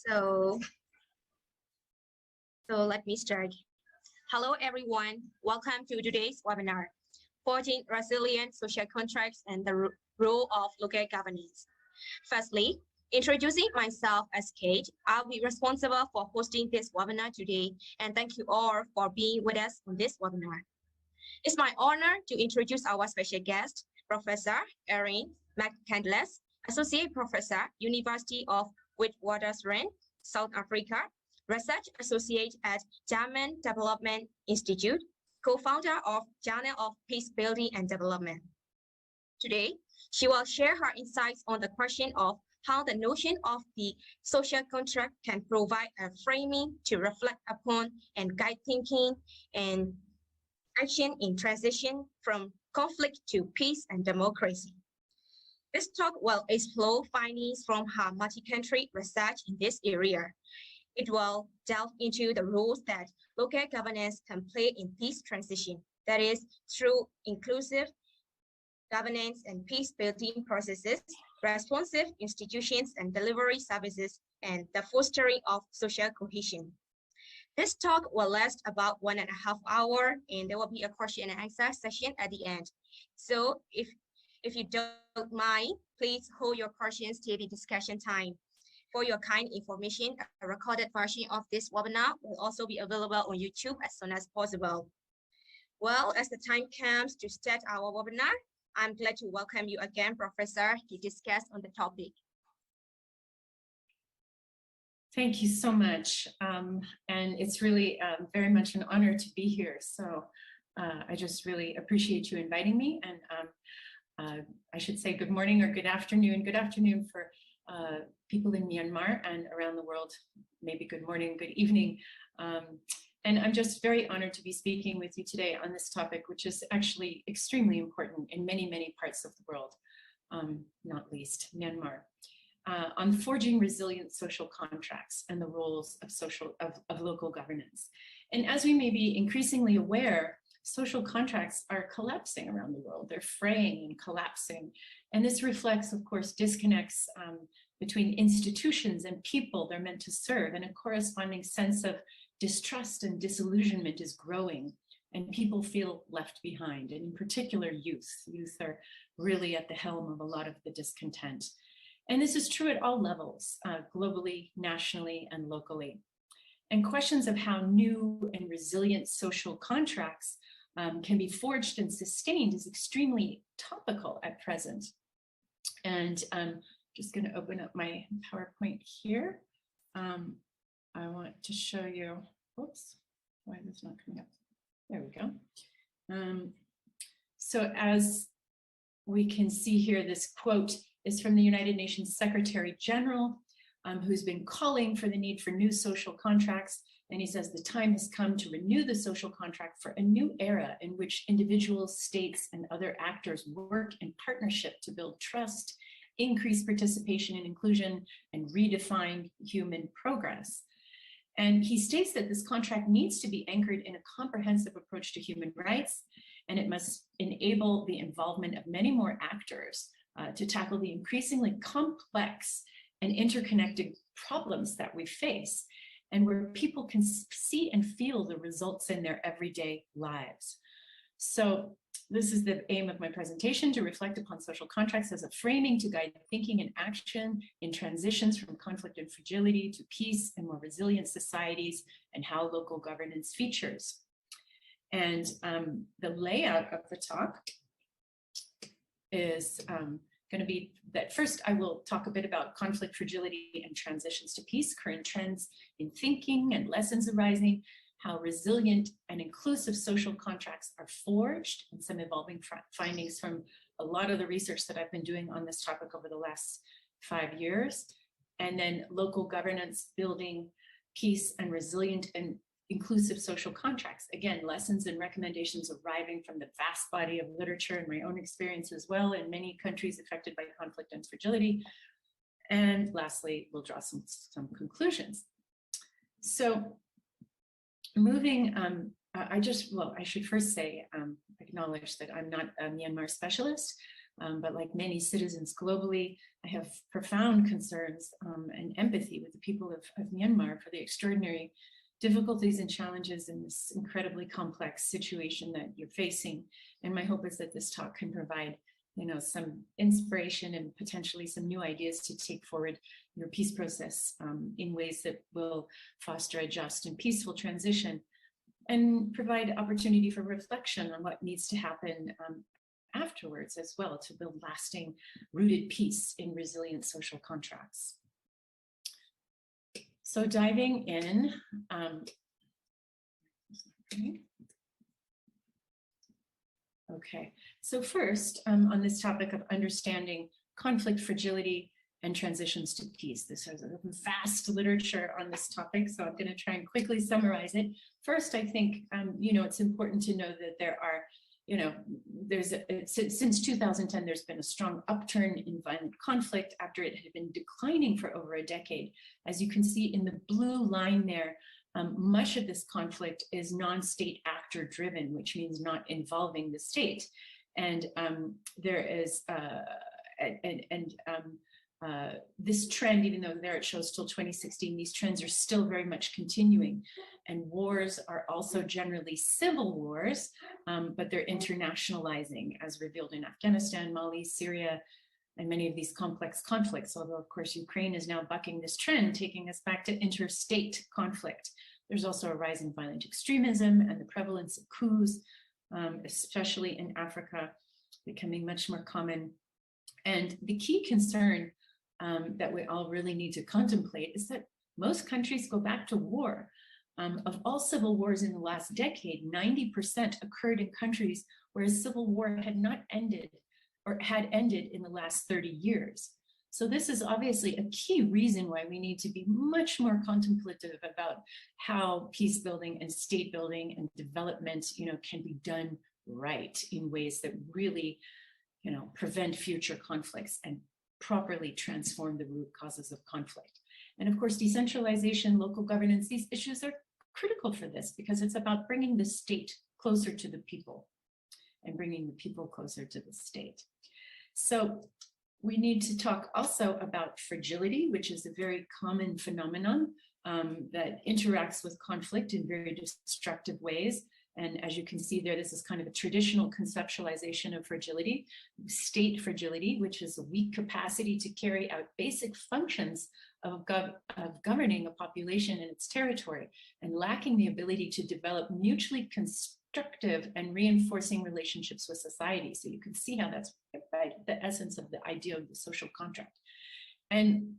So, so let me start. Hello, everyone. Welcome to today's webinar, Forging Resilient Social Contracts and the Role of Local Governance. Firstly, introducing myself as Kate, I'll be responsible for hosting this webinar today, and thank you all for being with us on this webinar. It's my honor to introduce our special guest, Professor Erin McCandless, Associate Professor, University of Witwatersrand, South Africa, Research Associate at German Development Institute, co-founder of Journal of Peace Building and Development. Today, she will share her insights on the question of how the notion of the social contract can provide a framing to reflect upon and guide thinking and action in transition from conflict to peace and democracy. This talk will explore findings from her multi-country research in this area. It will delve into the roles that local governance can play in peace transition, that is, through inclusive governance and peace-building processes, responsive institutions and delivery services, and the fostering of social cohesion. This talk will last about 1.5 hours, and there will be a question and answer session at the end. So if you don't mind, please hold your questions till the discussion time. For your kind information, a recorded version of this webinar will also be available on YouTube as soon as possible. Well, as the time comes to start our webinar, I'm glad to welcome you again, Professor, to discuss on the topic. Thank you so much. And it's really very much an honor to be here. So I just really appreciate you inviting me. And I should say good morning or good afternoon. Good afternoon for people in Myanmar and around the world. Maybe good morning, good evening. And I'm just very honored to be speaking with you today on this topic, which is actually extremely important in many, many parts of the world, not least Myanmar. On forging resilient social contracts and the roles of local governance. And as we may be increasingly aware, social contracts are collapsing around the world. They're fraying and collapsing. And this reflects, of course, disconnects between institutions and people they're meant to serve, and a corresponding sense of distrust and disillusionment is growing, and people feel left behind, and in particular youth. Youth are really at the helm of a lot of the discontent. And this is true at all levels, globally, nationally, and locally. And questions of how new and resilient social contracts can be forged and sustained is extremely topical at present. And I'm just going to open up my PowerPoint here. I want to show you, oops, why is this not coming up? There we go. So as we can see here, this quote is from the United Nations Secretary General, who's been calling for the need for new social contracts. And he says, the time has come to renew the social contract for a new era in which individuals, states, and other actors work in partnership to build trust, increase participation and inclusion, and redefine human progress. And he states that this contract needs to be anchored in a comprehensive approach to human rights, and it must enable the involvement of many more actors to tackle the increasingly complex and interconnected problems that we face, and where people can see and feel the results in their everyday lives. So this is the aim of my presentation, to reflect upon social contracts as a framing to guide thinking and action in transitions from conflict and fragility to peace and more resilient societies, and how local governance features. And the layout of the talk is going to be that first I will talk a bit about conflict, fragility, and transitions to peace, current trends in thinking and lessons arising, how resilient and inclusive social contracts are forged, and some evolving findings from a lot of the research that I've been doing on this topic over the last 5 years. And then local governance, building peace and resilient and inclusive social contracts. Again, lessons and recommendations arriving from the vast body of literature and my own experience as well in many countries affected by conflict and fragility. And lastly, we'll draw some conclusions. So moving, I should first say, acknowledge that I'm not a Myanmar specialist. But like many citizens globally, I have profound concerns and empathy with the people of Myanmar for the extraordinary difficulties and challenges in this incredibly complex situation that you're facing. And my hope is that this talk can provide, some inspiration and potentially some new ideas to take forward your peace process in ways that will foster a just and peaceful transition and provide opportunity for reflection on what needs to happen afterwards as well to build lasting, rooted peace in resilient social contracts. So diving in, okay. So first, on this topic of understanding conflict, fragility, and transitions to peace. This has a vast literature on this topic, so I'm going to try and quickly summarize it. First, I think, it's important to know that there are, since 2010, there's been a strong upturn in violent conflict after it had been declining for over a decade. As you can see in the blue line there, much of this conflict is non-state actor driven, which means not involving the state. And there is, this trend, even though there it shows till 2016, these trends are still very much continuing. And wars are also generally civil wars, but they're internationalizing, as revealed in Afghanistan, Mali, Syria, and many of these complex conflicts. Although, of course, Ukraine is now bucking this trend, taking us back to interstate conflict. There's also a rise in violent extremism and the prevalence of coups, especially in Africa, becoming much more common. And the key concern that we all really need to contemplate is that most countries go back to war. Of all civil wars in the last decade, 90% occurred in countries where a civil war had not ended or had ended in the last 30 years. So this is obviously a key reason why we need to be much more contemplative about how peace building and state building and development, can be done right in ways that really, prevent future conflicts and properly transform the root causes of conflict. And of course, decentralization, local governance, these issues are critical for this because it's about bringing the state closer to the people and bringing the people closer to the state. So we need to talk also about fragility, which is a very common phenomenon that interacts with conflict in very destructive ways. And as you can see there, this is kind of a traditional conceptualization of fragility, state fragility, which is a weak capacity to carry out basic functions of governing a population in its territory, and lacking the ability to develop mutually constructive and reinforcing relationships with society. So you can see how that's right, the essence of the idea of the social contract. And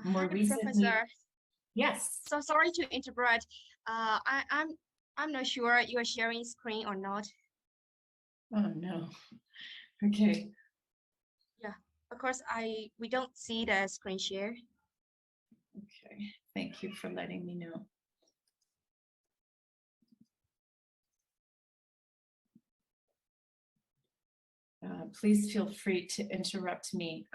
more recently, Professor. Yes. So sorry to interrupt. I'm not sure you are sharing screen or not. Oh no. Okay. Yeah, of course we don't see the screen share. Okay, thank you for letting me know. Please feel free to interrupt me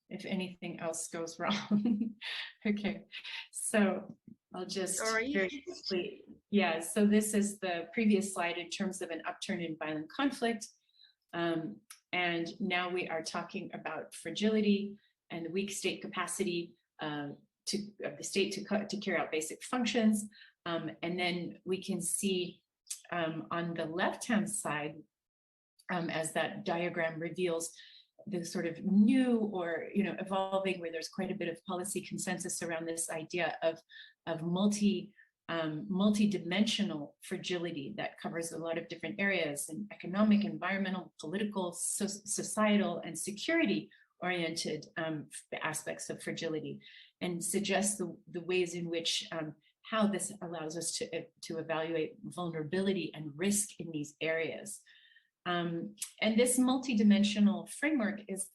if anything else goes wrong. Okay, so I'll just very quickly, yeah, so this is the previous slide in terms of an upturn in violent conflict. And now we are talking about fragility and the weak state capacity of the state to carry out basic functions. And then we can see on the left-hand side, as that diagram reveals, the sort of new or evolving, where there's quite a bit of policy consensus around this idea of multi-dimensional fragility that covers a lot of different areas, and economic, environmental, political, societal, and security-oriented aspects of fragility, and suggests the ways in which how this allows us to evaluate vulnerability and risk in these areas. And this multidimensional framework is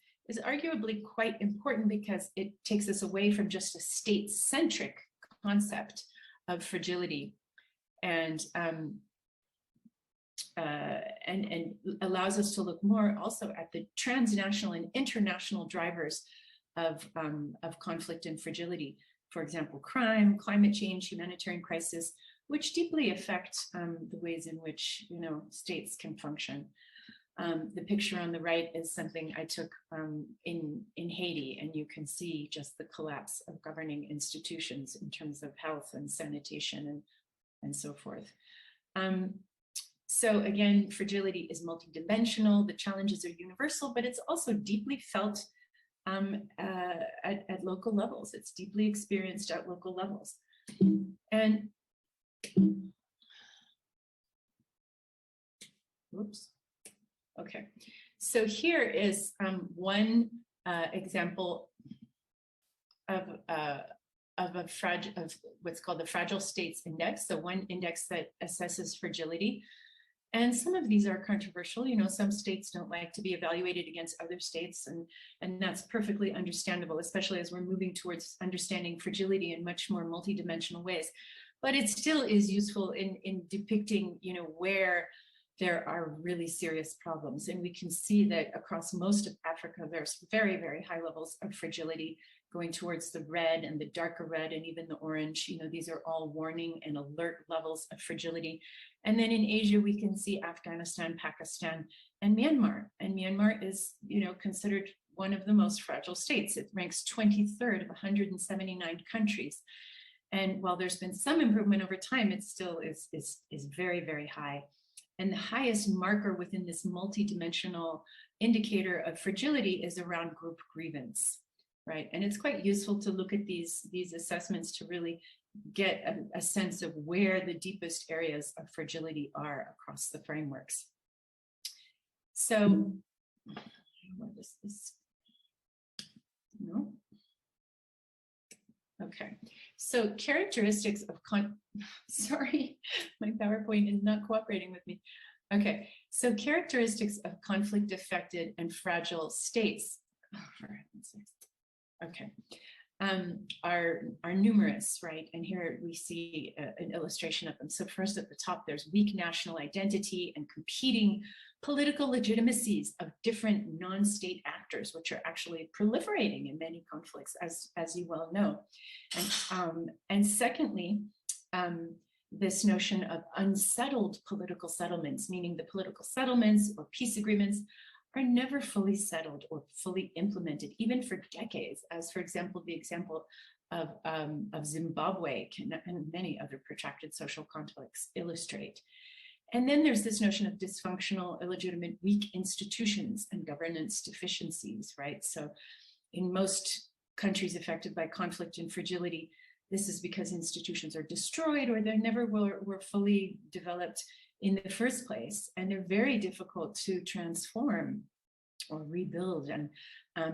arguably quite important because it takes us away from just a state-centric concept of fragility, and allows us to look more also at the transnational and international drivers of conflict and fragility. For example, crime, climate change, humanitarian crisis, which deeply affect the ways in which states can function. The picture on the right is something I took in Haiti, and you can see just the collapse of governing institutions in terms of health and sanitation and so forth. So again, fragility is multidimensional. The challenges are universal, but it's also deeply felt at local levels. It's deeply experienced at local levels. And whoops. Okay, so here is one example of what's called the Fragile States Index. So one index that assesses fragility. And some of these are controversial. You know, some states don't like to be evaluated against other states, and that's perfectly understandable, especially as we're moving towards understanding fragility in much more multidimensional ways. But it still is useful in depicting, you know, where there are really serious problems. And we can see that across most of Africa, there's very, very high levels of fragility going towards the red and the darker red and even the orange. You know, these are all warning and alert levels of fragility. And then in Asia, we can see Afghanistan, Pakistan, and Myanmar. And Myanmar is, you know, considered one of the most fragile states. It ranks 23rd of 179 countries. And while there's been some improvement over time, it still is very, very high. And the highest marker within this multidimensional indicator of fragility is around group grievance, right? And it's quite useful to look at these assessments to really get a sense of where the deepest areas of fragility are across the frameworks. So, what is this? No. Okay, so characteristics of sorry, my PowerPoint is not cooperating with me. Okay, so characteristics of conflict affected and fragile states, okay, are numerous, right? And here we see an illustration of them. So first at the top, there's weak national identity and competing political legitimacies of different non-state actors, which are actually proliferating in many conflicts, as you well know. And secondly, this notion of unsettled political settlements, meaning the political settlements or peace agreements are never fully settled or fully implemented, even for decades, as for example, the example of Zimbabwe and many other protracted social conflicts illustrate. And then there's this notion of dysfunctional, illegitimate, weak institutions and governance deficiencies, right? So in most countries affected by conflict and fragility, this is because institutions are destroyed or they never were fully developed in the first place. And they're very difficult to transform or rebuild. And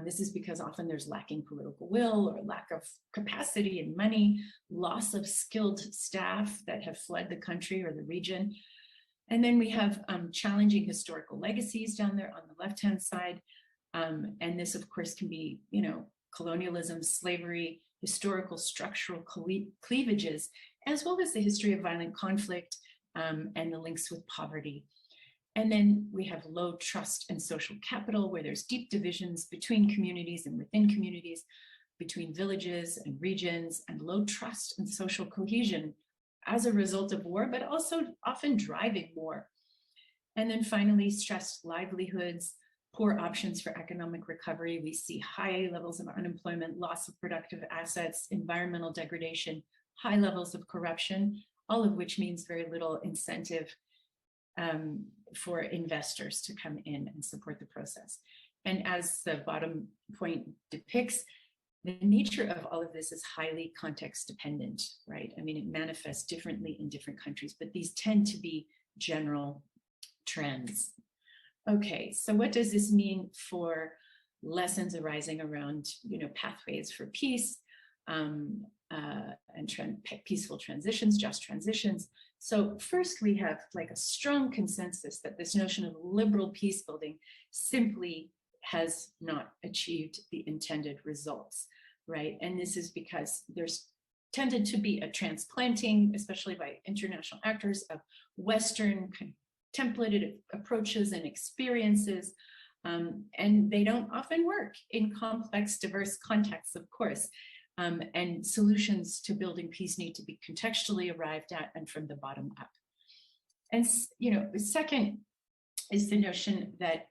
this is because often there's lacking political will or lack of capacity and money, loss of skilled staff that have fled the country or the region. And then we have challenging historical legacies down there on the left-hand side. And this, of course, can be, you know, colonialism, slavery, historical structural cleavages, as well as the history of violent conflict and the links with poverty. And then we have low trust and social capital, where there's deep divisions between communities and within communities, between villages and regions, and low trust and social cohesion as a result of war, but also often driving war. And then finally, stressed livelihoods, poor options for economic recovery. We see high levels of unemployment, loss of productive assets, environmental degradation, high levels of corruption, all of which means very little incentive for investors to come in and support the process. And as the bottom point depicts, the nature of all of this is highly context dependent, right? I mean, it manifests differently in different countries, but these tend to be general trends. Okay, so what does this mean for lessons arising around, you know, pathways for peace and peaceful transitions, just transitions? So first, we have like a strong consensus that this notion of liberal peace building simply has not achieved the intended results, right? And this is because there's tended to be a transplanting, especially by international actors, of Western templated approaches and experiences, and they don't often work in complex, diverse contexts, of course. And solutions to building peace need to be contextually arrived at and from the bottom up. And, you know, second, is the notion that,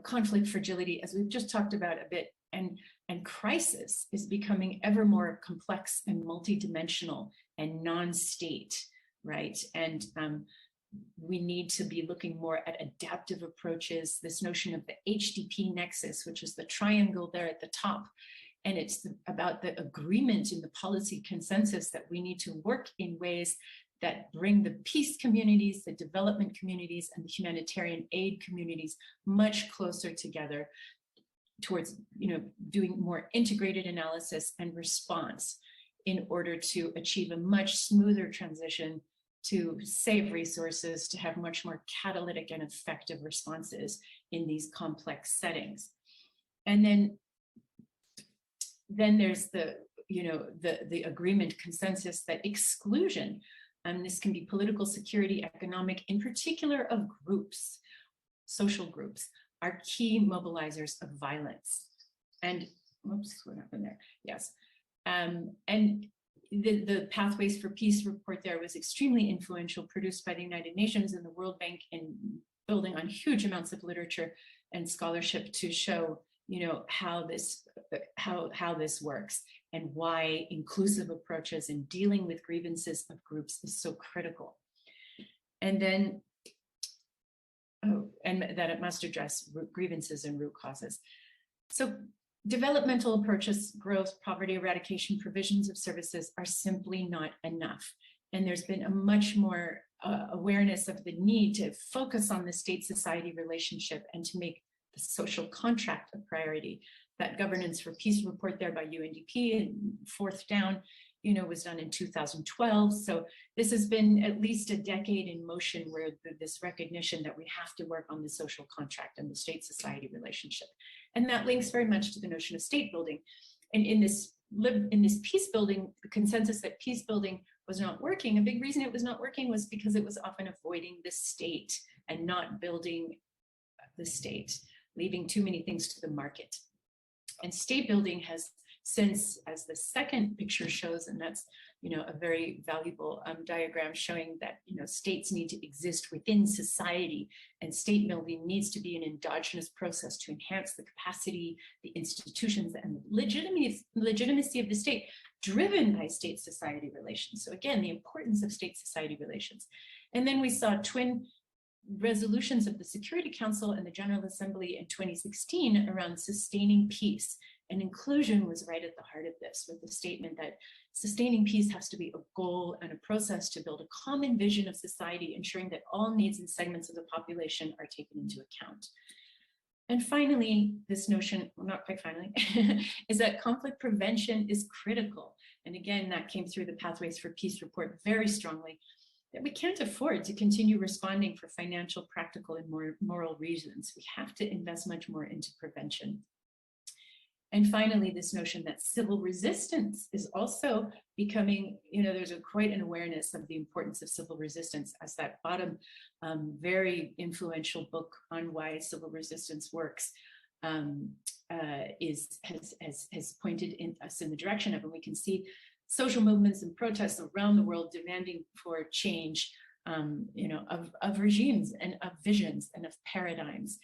conflict, fragility, as we've just talked about a bit, and crisis is becoming ever more complex and multidimensional and non-state, right? And we need to be looking more at adaptive approaches, this notion of the HDP nexus, which is the triangle there at the top. And it's about the agreement in the policy consensus that we need to work in ways that bring the peace communities, the development communities, and the humanitarian aid communities much closer together towards, doing more integrated analysis and response in order to achieve a much smoother transition, to save resources, to have much more catalytic and effective responses in these complex settings. And then there's the agreement consensus that exclusion, and this can be political, security, economic, in particular of groups, social groups, are key mobilizers of violence. And whoops, what happened there? Yes. And the Pathways for Peace report there was extremely influential, produced by the United Nations and the World Bank, and building on huge amounts of literature and scholarship to show, how this works and why inclusive approaches in dealing with grievances of groups is so critical. And then, and that it must address grievances and root causes. So developmental approaches, growth, poverty eradication, provisions of services are simply not enough. And there's been a much more awareness of the need to focus on the state-society relationship and to make the social contract a priority. That Governance for Peace report there by UNDP, and fourth down, was done in 2012. So this has been at least a decade in motion, where this recognition that we have to work on the social contract and the state-society relationship. And that links very much to the notion of state building. And in this peace building, the consensus that peace building was not working, a big reason it was not working was because it was often avoiding the state and not building the state, leaving too many things to the market. And state building has since, as the second picture shows, and that's a very valuable diagram showing that states need to exist within society, and state building needs to be an endogenous process to enhance the capacity, the institutions, and the legitimacy of the state, driven by state-society relations. So again, the importance of state-society relations. And then we saw twin resolutions of the Security Council and the General Assembly in 2016 around sustaining peace. And inclusion was right at the heart of this, with the statement that sustaining peace has to be a goal and a process to build a common vision of society, ensuring that all needs and segments of the population are taken into account. And finally, this notion, well, not quite finally, is that conflict prevention is critical. And again, that came through the Pathways for Peace report very strongly, that we can't afford to continue responding for financial, practical, and moral reasons. We have to invest much more into prevention. And finally, this notion that civil resistance is also becoming, there's quite an awareness of the importance of civil resistance, as that bottom very influential book on why civil resistance works has pointed us in the direction of, and we can see social movements and protests around the world demanding for change, of regimes and of visions and of paradigms.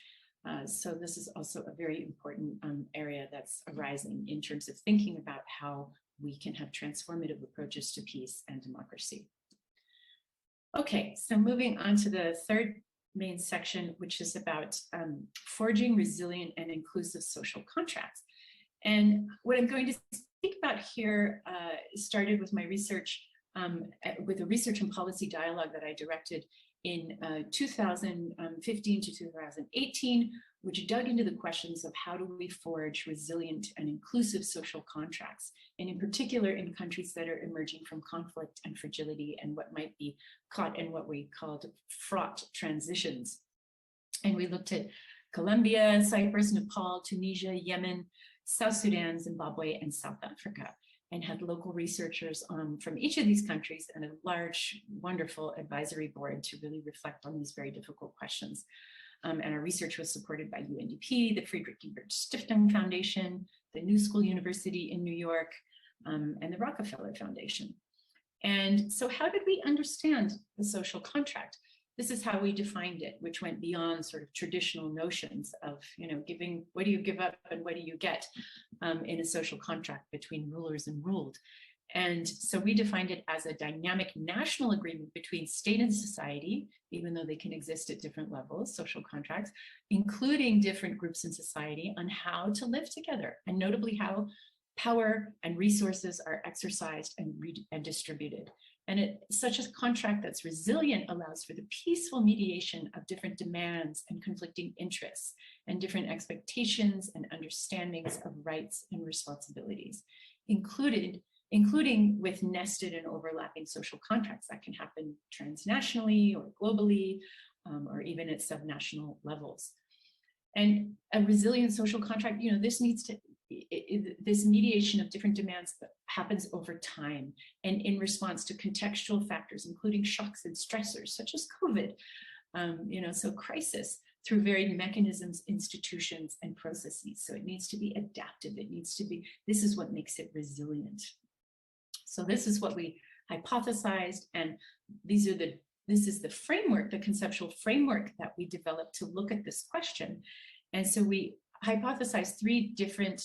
So this is also a very important area that's arising in terms of thinking about how we can have transformative approaches to peace and democracy. Okay, so moving on to the third main section, which is about forging resilient and inclusive social contracts. And what I'm going to speak about here started with my research, with a research and policy dialogue that I directed in 2015 to 2018, which dug into the questions of how do we forge resilient and inclusive social contracts, and in particular in countries that are emerging from conflict and fragility and what might be caught in what we called fraught transitions. And we looked at Colombia, Cyprus, Nepal, Tunisia, Yemen, South Sudan, Zimbabwe, and South Africa, and had local researchers from each of these countries and a large, wonderful advisory board to really reflect on these very difficult questions. And our research was supported by UNDP, the Friedrich Ebert Stiftung Foundation, the New School University in New York, and the Rockefeller Foundation. And so how did we understand the social contract? this is how we defined it, which went beyond sort of traditional notions of, giving, what do you give up and what do you get in a social contract between rulers and ruled. And so we defined it as a dynamic national agreement between state and society, even though they can exist at different levels, social contracts, including different groups in society on how to live together, and notably how power and resources are exercised and distributed. And such a contract that's resilient allows for the peaceful mediation of different demands and conflicting interests and different expectations and understandings of rights and responsibilities, including with nested and overlapping social contracts that can happen transnationally or globally, or even at subnational levels. And a resilient social contract, this needs to, this mediation of different demands happens over time and in response to contextual factors, including shocks and stressors such as COVID, so crisis, through varied mechanisms, institutions, and processes. So it needs to be adaptive. It needs to be, this is what makes it resilient. So this is what we hypothesized, and this is the framework, the conceptual framework that we developed to look at this question. And so we hypothesized three different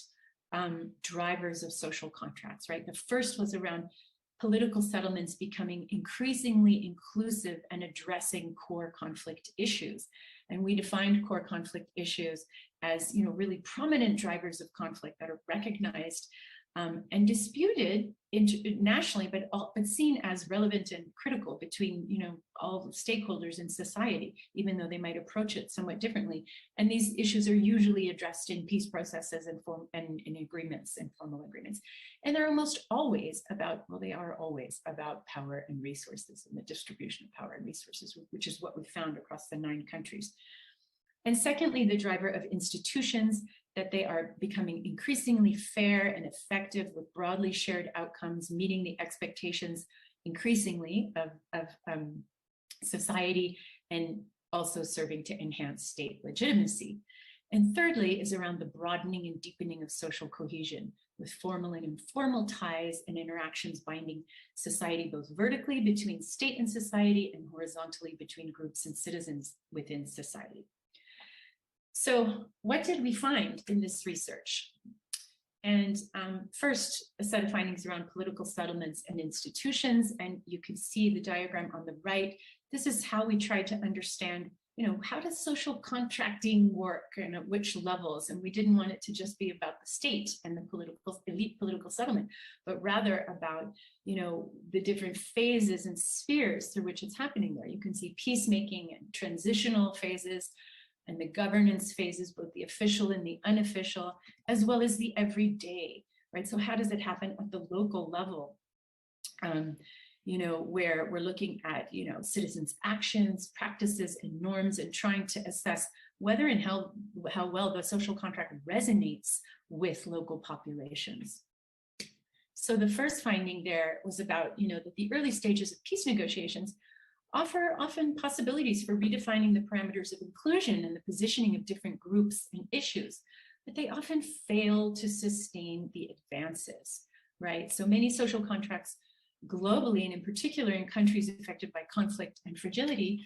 drivers of social contracts, right? The first was around political settlements becoming increasingly inclusive and addressing core conflict issues. And we defined core conflict issues as, really prominent drivers of conflict that are recognized and disputed nationally, but seen as relevant and critical between, all stakeholders in society, even though they might approach it somewhat differently. And these issues are usually addressed in peace processes and in agreements, informal agreements. And they're almost always about, they are always about power and resources and the distribution of power and resources, which is what we found across the 9 countries. And secondly, the driver of institutions, that they are becoming increasingly fair and effective with broadly shared outcomes, meeting the expectations increasingly of society, and also serving to enhance state legitimacy. And thirdly is around the broadening and deepening of social cohesion, with formal and informal ties and interactions binding society both vertically between state and society and horizontally between groups and citizens within society. So what did we find in this research? And first, a set of findings around political settlements and institutions. And you can see the diagram on the right. This is how we tried to understand, how does social contracting work and at which levels? And we didn't want it to just be about the state and the elite political settlement, but rather about, the different phases and spheres through which it's happening there. You can see peacemaking and transitional phases, and the governance phases, both the official and the unofficial, as well as the everyday, right? So how does it happen at the local level? Where we're looking at, citizens' actions, practices, and norms, and trying to assess whether and how well the social contract resonates with local populations. So the first finding there was about, that the early stages of peace negotiations offer often possibilities for redefining the parameters of inclusion and the positioning of different groups and issues, but they often fail to sustain the advances, right? So many social contracts globally, and in particular in countries affected by conflict and fragility,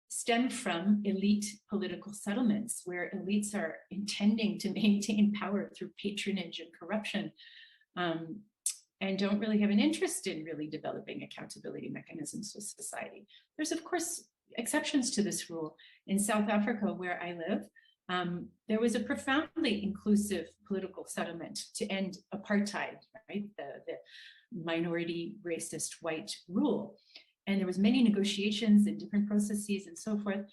stem from elite political settlements, where elites are intending to maintain power through patronage and corruption, and don't really have an interest in really developing accountability mechanisms with society. There's, of course, exceptions to this rule. In South Africa, where I live, there was a profoundly inclusive political settlement to end apartheid, right? The minority racist white rule. And there was many negotiations and different processes and so forth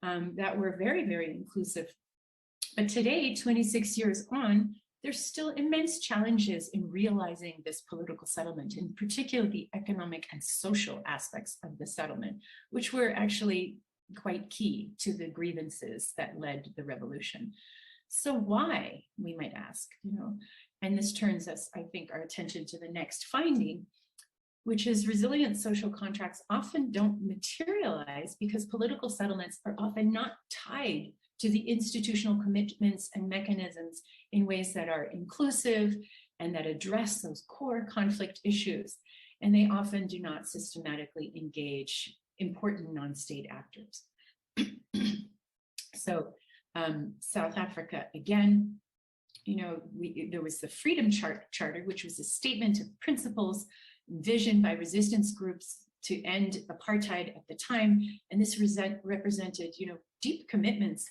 that were very, very inclusive. But today, 26 years on, there's still immense challenges in realizing this political settlement, in particular the economic and social aspects of the settlement, which were actually quite key to the grievances that led the revolution. So why, we might ask, and this turns us, I think, our attention to the next finding, which is resilient social contracts often don't materialize because political settlements are often not tied to the institutional commitments and mechanisms in ways that are inclusive and that address those core conflict issues. And they often do not systematically engage important non-state actors. So South Africa, again, there was the Freedom Charter, which was a statement of principles envisioned by resistance groups to end apartheid at the time. And this represented, deep commitments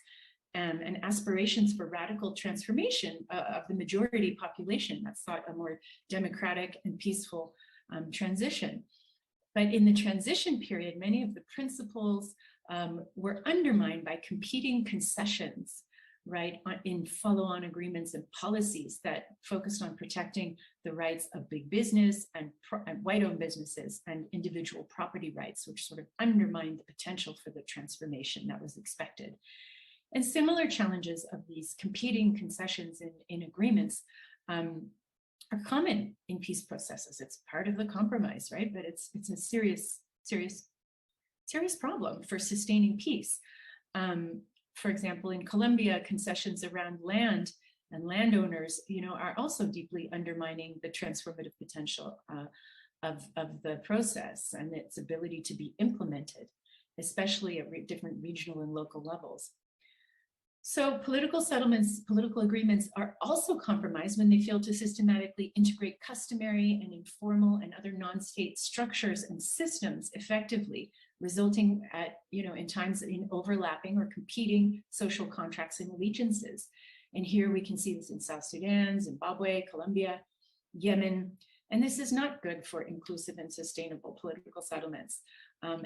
and aspirations for radical transformation of the majority population that sought a more democratic and peaceful transition. But in the transition period, many of the principles were undermined by competing concessions, right, in follow-on agreements and policies that focused on protecting the rights of big business and white-owned businesses and individual property rights, which sort of undermined the potential for the transformation that was expected. And similar challenges of these competing concessions in agreements are common in peace processes. It's part of the compromise, right? But it's a serious problem for sustaining peace. For example, in Colombia, concessions around land and landowners, are also deeply undermining the transformative potential of the process and its ability to be implemented, especially at different regional and local levels. So political settlements, political agreements are also compromised when they fail to systematically integrate customary and informal and other non-state structures and systems effectively, resulting in times in overlapping or competing social contracts and allegiances. And here we can see this in South Sudan, Zimbabwe, Colombia, Yemen, and this is not good for inclusive and sustainable political settlements.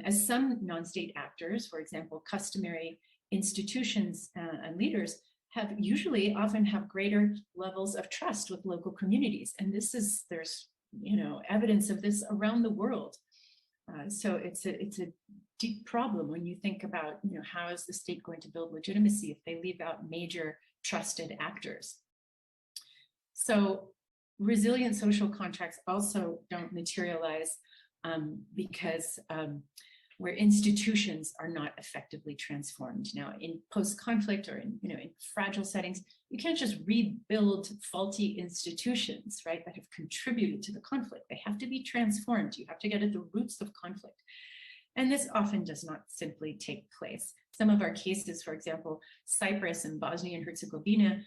As some non-state actors, for example, customary institutions and leaders often have greater levels of trust with local communities. And there's evidence of this around the world. So it's a deep problem when you think about, how is the state going to build legitimacy if they leave out major trusted actors? So resilient social contracts also don't materialize because where institutions are not effectively transformed. Now, in post-conflict or in fragile settings, you can't just rebuild faulty institutions, right, that have contributed to the conflict. They have to be transformed. You have to get at the roots of conflict. And this often does not simply take place. Some of our cases, for example, Cyprus and Bosnia and Herzegovina,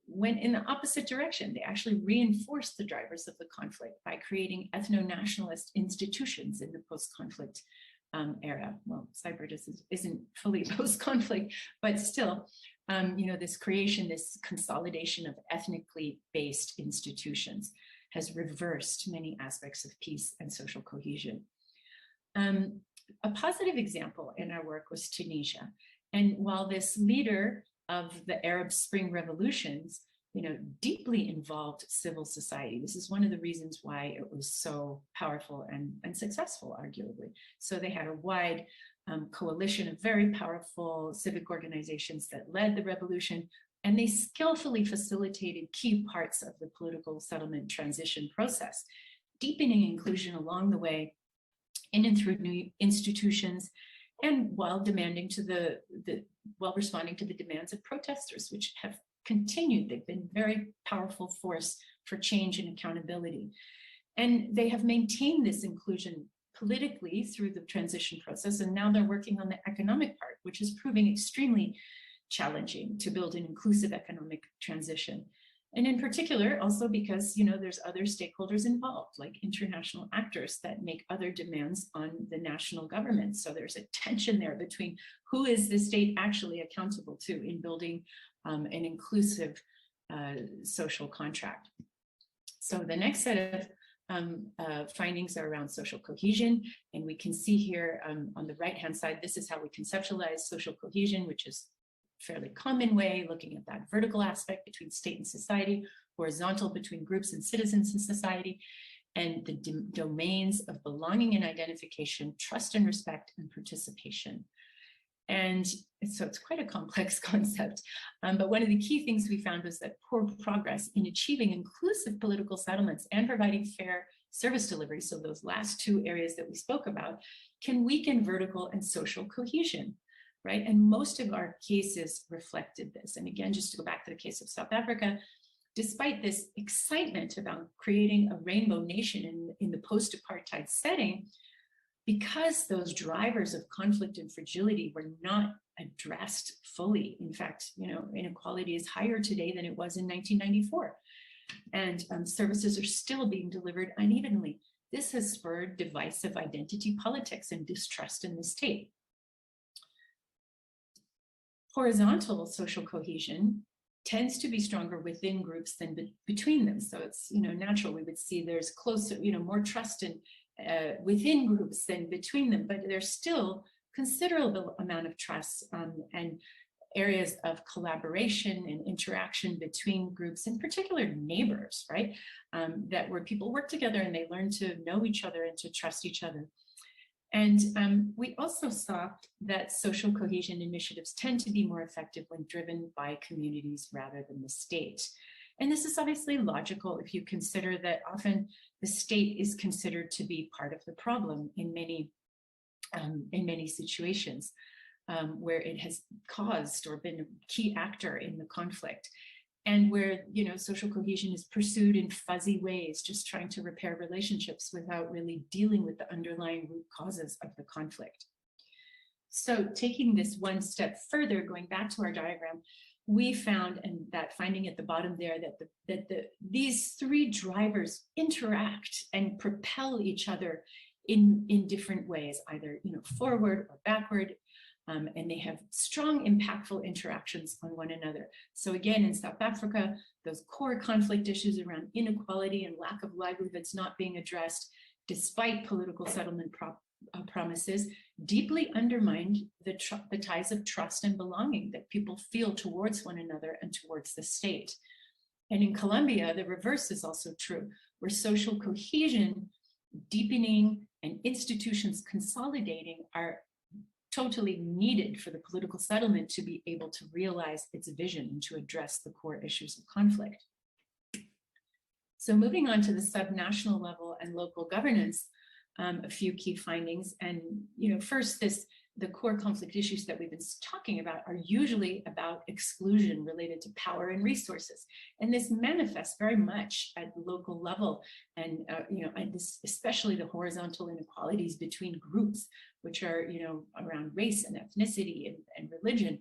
went in the opposite direction. They actually reinforced the drivers of the conflict by creating ethno-nationalist institutions in the post-conflict era. Well, Cyprus isn't fully post-conflict, but still, this consolidation of ethnically based institutions has reversed many aspects of peace and social cohesion. A positive example in our work was Tunisia. And while this leader of the Arab Spring revolutions, deeply involved civil society. This is one of the reasons why it was so powerful and successful, arguably. So they had a wide coalition of very powerful civic organizations that led the revolution, and they skillfully facilitated key parts of the political settlement transition process, deepening inclusion along the way in and through new institutions, and while responding to the demands of protesters, which have continued. They've been a very powerful force for change and accountability. And they have maintained this inclusion politically through the transition process. And now they're working on the economic part, which is proving extremely challenging to build an inclusive economic transition. And in particular, also because, there's other stakeholders involved, like international actors that make other demands on the national government. So there's a tension there between who is the state actually accountable to in building an inclusive social contract. So the next set of findings are around social cohesion. And we can see here on the right-hand side, this is how we conceptualize social cohesion, which is a fairly common way, looking at that vertical aspect between state and society, horizontal between groups and citizens in society, and the domains of belonging and identification, trust and respect, and participation. And so it's quite a complex concept. But one of the key things we found was that poor progress in achieving inclusive political settlements and providing fair service delivery, so those last two areas that we spoke about, can weaken vertical and social cohesion, right? And most of our cases reflected this. And again, just to go back to the case of South Africa, despite this excitement about creating a rainbow nation in the post-apartheid setting, because those drivers of conflict and fragility were not addressed fully. In fact, inequality is higher today than it was in 1994. And services are still being delivered unevenly. This has spurred divisive identity politics and distrust in the state. Horizontal social cohesion tends to be stronger within groups than between them. So it's natural. We would see there's closer, more trust in within groups than between them, but there's still considerable amount of trust and areas of collaboration and interaction between groups, in particular neighbors, right? That where people work together and they learn to know each other and to trust each other. And we also saw that social cohesion initiatives tend to be more effective when driven by communities rather than the state. And this is obviously logical if you consider that often the state is considered to be part of the problem in many situations where it has caused or been a key actor in the conflict. And where social cohesion is pursued in fuzzy ways, just trying to repair relationships without really dealing with the underlying root causes of the conflict. So taking this one step further, going back to our diagram, we found, and that finding at the bottom there, that these three drivers interact and propel each other in different ways, either forward or backward. And they have strong, impactful interactions on one another. So again, in South Africa, those core conflict issues around inequality and lack of livelihoods not being addressed, despite political settlement promises, deeply undermined the ties of trust and belonging that people feel towards one another and towards the state. And in Colombia, the reverse is also true, where social cohesion, deepening, and institutions consolidating are totally needed for the political settlement to be able to realize its vision and to address the core issues of conflict. So moving on to the subnational level and local governance, a few key findings. And first, the core conflict issues that we've been talking about are usually about exclusion related to power and resources. And this manifests very much at the local level, and especially the horizontal inequalities between groups, which are around race and ethnicity and religion,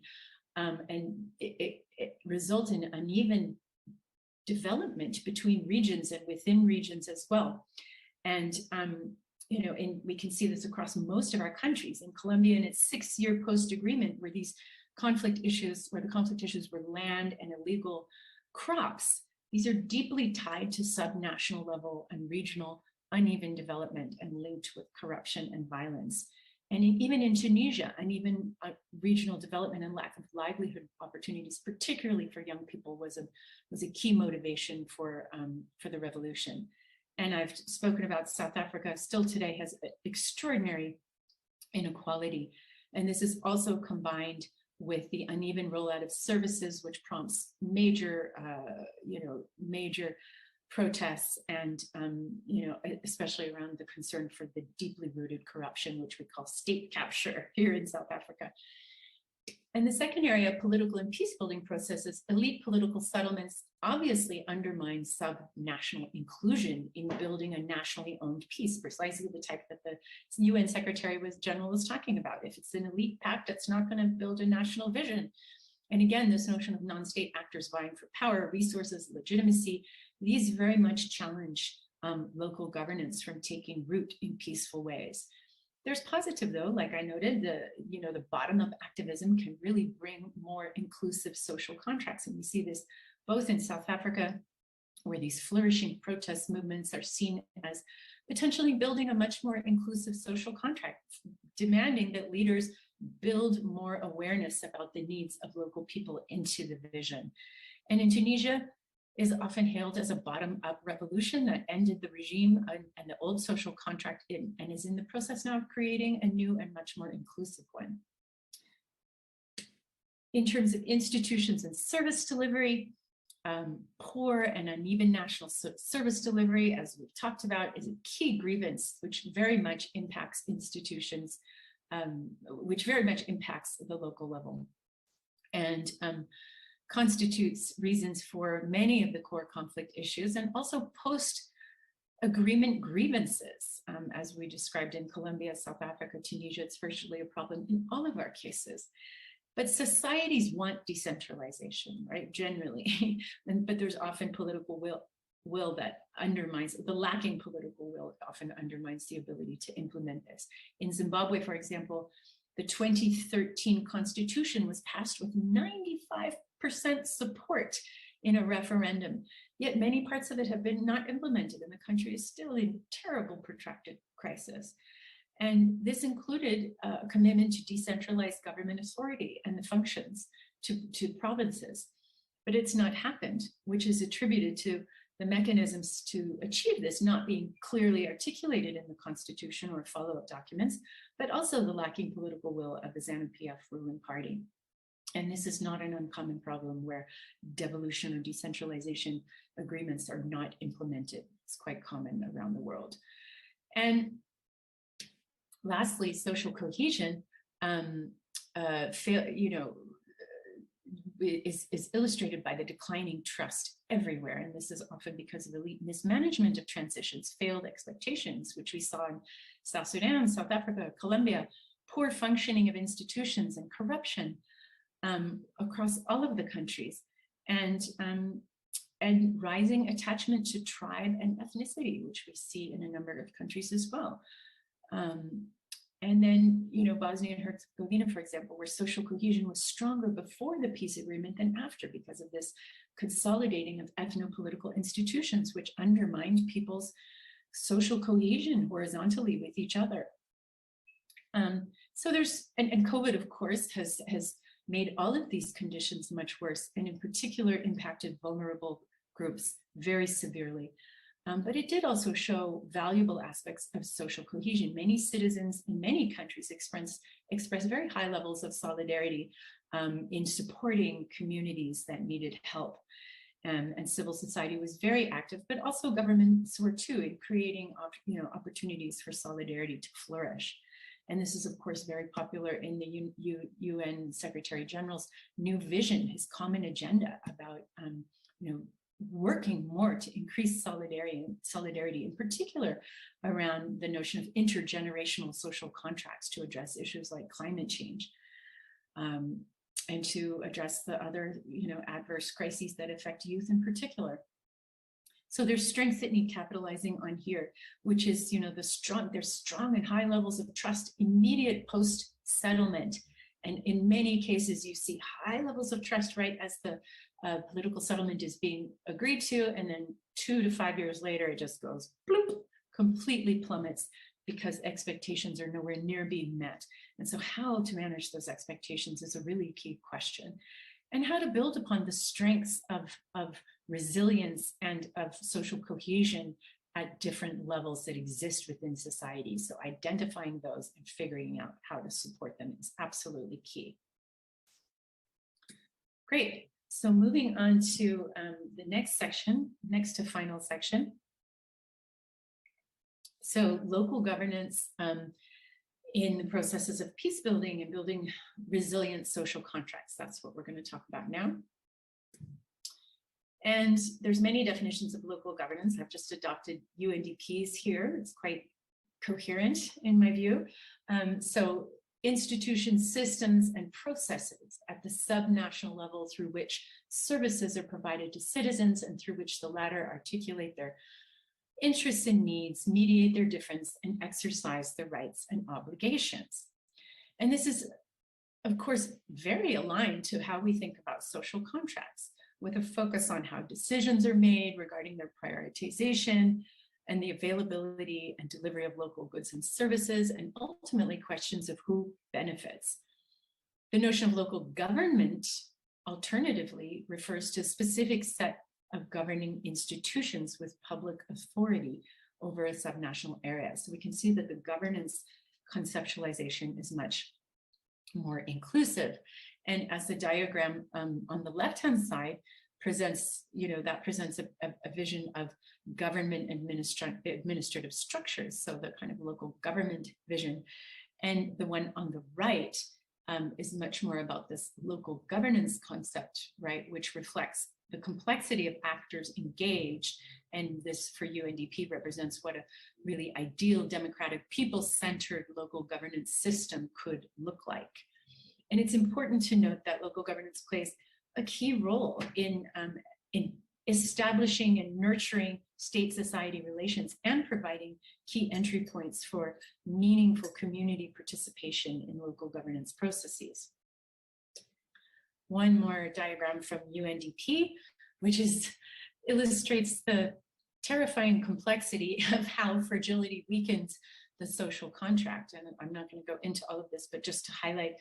and it results in uneven development between regions and within regions as well. And and we can see this across most of our countries. In Colombia, in its 6-year post-agreement, where the conflict issues were land and illegal crops, these are deeply tied to subnational level and regional uneven development and linked with corruption and violence. And even in Tunisia, uneven regional development and lack of livelihood opportunities, particularly for young people, was a key motivation for the revolution. And I've spoken about South Africa, still today has extraordinary inequality. And this is also combined with the uneven rollout of services, which prompts major protests and, especially around the concern for the deeply rooted corruption, which we call state capture here in South Africa. And the second area, political and peace building processes, elite political settlements obviously undermine subnational inclusion in building a nationally owned peace, precisely the type that the UN Secretary General was talking about. If it's an elite pact, that's not going to build a national vision. And again, this notion of non-state actors vying for power, resources, legitimacy, these very much challenge local governance from taking root in peaceful ways. There's positive though, like I noted, the bottom-up activism can really bring more inclusive social contracts. And we see this both in South Africa, where these flourishing protest movements are seen as potentially building a much more inclusive social contract, demanding that leaders build more awareness about the needs of local people into the vision. And in Tunisia, is often hailed as a bottom-up revolution that ended the regime and the old social contract and is in the process now of creating a new and much more inclusive one. In terms of institutions and service delivery, poor and uneven national service delivery, as we've talked about, is a key grievance which very much impacts institutions, which very much impacts the local level. And constitutes reasons for many of the core conflict issues, and also agreement grievances, as we described in Colombia, South Africa, Tunisia. It's virtually a problem in all of our cases. But societies want decentralization, right, generally, but there's often political will that undermines, the lacking political will often undermines the ability to implement this. In Zimbabwe, for example, the 2013 constitution was passed with 95% support in a referendum, yet many parts of it have been not implemented, and the country is still in terrible protracted crisis. And this included a commitment to decentralize government authority and the functions to provinces. But it's not happened, which is attributed to the mechanisms to achieve this not being clearly articulated in the constitution or follow-up documents, but also the lacking political will of the ZANU-PF ruling party. And this is not an uncommon problem where devolution or decentralization agreements are not implemented. It's quite common around the world. And lastly, social cohesion is illustrated by the declining trust everywhere. And this is often because of elite mismanagement of transitions, failed expectations, which we saw in South Sudan, South Africa, Colombia, poor functioning of institutions and corruption across all of the countries, and rising attachment to tribe and ethnicity, which we see in a number of countries as well. And then, Bosnia and Herzegovina, for example, where social cohesion was stronger before the peace agreement than after, because of this consolidating of ethno-political institutions, which undermined people's social cohesion horizontally with each other. So there's, and COVID, of course, has made all of these conditions much worse, and in particular impacted vulnerable groups very severely. But it did also show valuable aspects of social cohesion. Many citizens in many countries express very high levels of solidarity in supporting communities that needed help. And civil society was very active, but also governments were too, in creating opportunities for solidarity to flourish. And this is, of course, very popular in the UN Secretary General's new vision, his common agenda about working more to increase solidarity, in particular around the notion of intergenerational social contracts to address issues like climate change, and to address the other adverse crises that affect youth in particular. So there's strengths that need capitalizing on here, which is there's strong and high levels of trust immediate post-settlement. And in many cases, you see high levels of trust right as the political settlement is being agreed to, and then 2 to 5 years later, it just goes bloop, completely plummets because expectations are nowhere near being met. And so how to manage those expectations is a really key question. And how to build upon the strengths of resilience and of social cohesion at different levels that exist within society. So identifying those and figuring out how to support them is absolutely key. Great. So moving on to the next section, next to final section. So local governance in the processes of peace building and building resilient social contracts. That's what we're going to talk about now. And there's many definitions of local governance. I've just adopted UNDP's here. It's quite coherent in my view. So institutions, systems, and processes at the subnational level through which services are provided to citizens and through which the latter articulate their interests and needs, mediate their difference, and exercise their rights and obligations. And this is, of course, very aligned to how we think about social contracts, with a focus on how decisions are made regarding their prioritization and the availability and delivery of local goods and services, and ultimately questions of who benefits. The notion of local government, alternatively, refers to a specific set of governing institutions with public authority over a subnational area. So we can see that the governance conceptualization is much more inclusive. And as the diagram on the left-hand side presents, that presents a vision of government administrative structures, so the kind of local government vision. And the one on the right is much more about this local governance concept, right, which reflects the complexity of actors engaged And this for UNDP represents what a really ideal democratic people-centered local governance system could look like. And it's important to note that local governance plays a key role in establishing and nurturing state-society relations and providing key entry points for meaningful community participation in local governance processes. One more diagram from UNDP, which illustrates the terrifying complexity of how fragility weakens the social contract. And I'm not going to go into all of this, but just to highlight,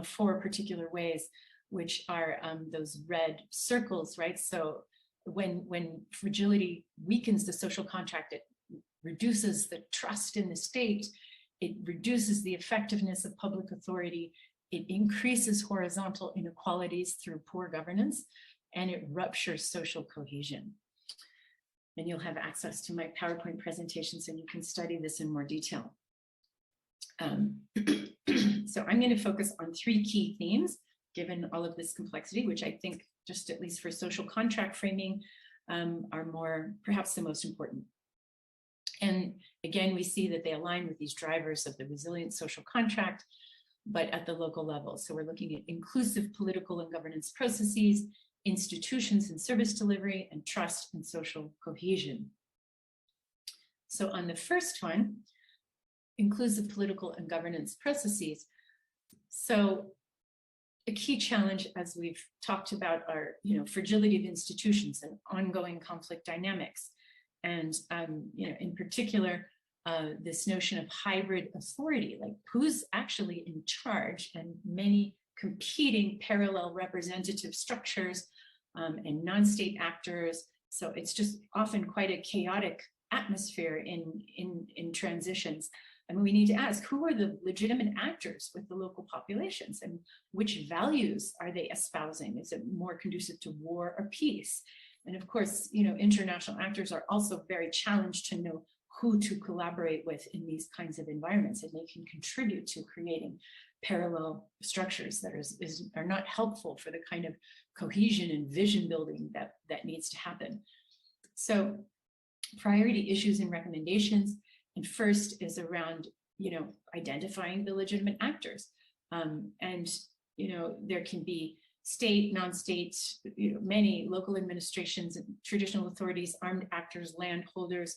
4 particular ways, which are those red circles, right? So when fragility weakens the social contract, it reduces the trust in the state, it reduces the effectiveness of public authority, it increases horizontal inequalities through poor governance, and it ruptures social cohesion. And you'll have access to my PowerPoint presentations and you can study this in more detail. So I'm going to focus on 3 key themes, given all of this complexity, which I think, just at least for social contract framing, are perhaps the most important. And again, we see that they align with these drivers of the resilient social contract, but at the local level. So we're looking at inclusive political and governance processes, institutions and service delivery, and trust and social cohesion. So on the first one, inclusive political and governance processes. So a key challenge, as we've talked about, are fragility of institutions and ongoing conflict dynamics. And in particular, this notion of hybrid authority, like who's actually in charge, and many competing parallel representative structures and non-state actors. So it's just often quite a chaotic atmosphere in transitions. And we need to ask, who are the legitimate actors with the local populations, and which values are they espousing? Is it more conducive to war or peace? And of course, international actors are also very challenged to know who to collaborate with in these kinds of environments, and they can contribute to creating parallel structures that are not helpful for the kind of cohesion and vision building that needs to happen. So priority issues and recommendations. And first is around, identifying the legitimate actors. And there can be state, non-state, many local administrations and traditional authorities, armed actors, landholders,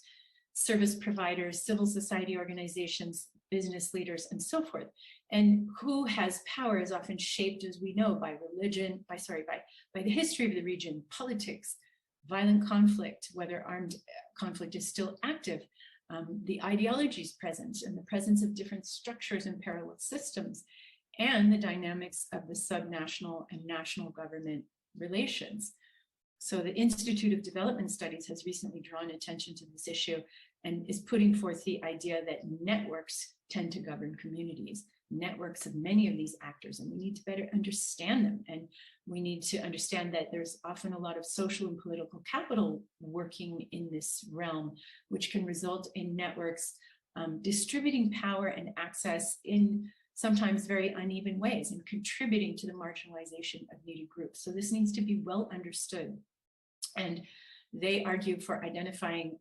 service providers, civil society organizations, business leaders, and so forth. And who has power is often shaped, as we know, by religion, by the history of the region, politics, violent conflict, whether armed conflict is still active, the ideologies present, and the presence of different structures and parallel systems, and the dynamics of the subnational and national government relations. So the Institute of Development Studies has recently drawn attention to this issue and is putting forth the idea that networks tend to govern communities, networks of many of these actors, and we need to better understand them. And we need to understand that there's often a lot of social and political capital working in this realm, which can result in networks distributing power and access in sometimes very uneven ways and contributing to the marginalization of needy groups. So this needs to be well understood. And they argue for identifying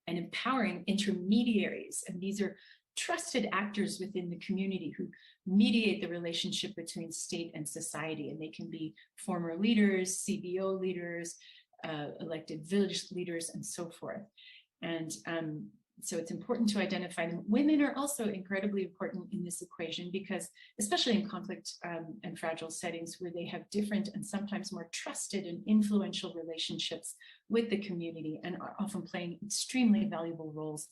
and empowering intermediaries. And these are trusted actors within the community who mediate the relationship between state and society. And they can be former leaders, CBO leaders, elected village leaders, and so forth. And so it's important to identify them. Women are also incredibly important in this equation because, especially in conflict and fragile settings where they have different and sometimes more trusted and influential relationships with the community, and are often playing extremely valuable roles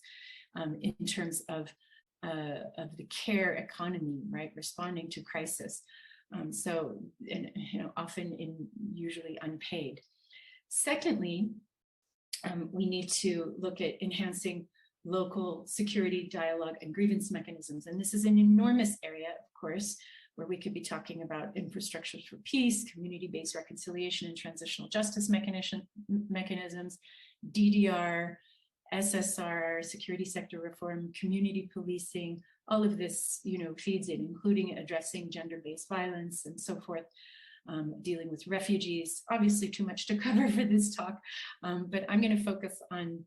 in terms of the care economy, right, responding to crisis. Often usually unpaid. Secondly, we need to look at enhancing local security dialogue and grievance mechanisms. And this is an enormous area, of course, where we could be talking about infrastructures for peace, community-based reconciliation and transitional justice mechanisms, DDR, SSR, security sector reform, community policing, all of this, feeds in, including addressing gender-based violence and so forth. dealing with refugees. Obviously too much to cover for this talk, but I'm going to focus on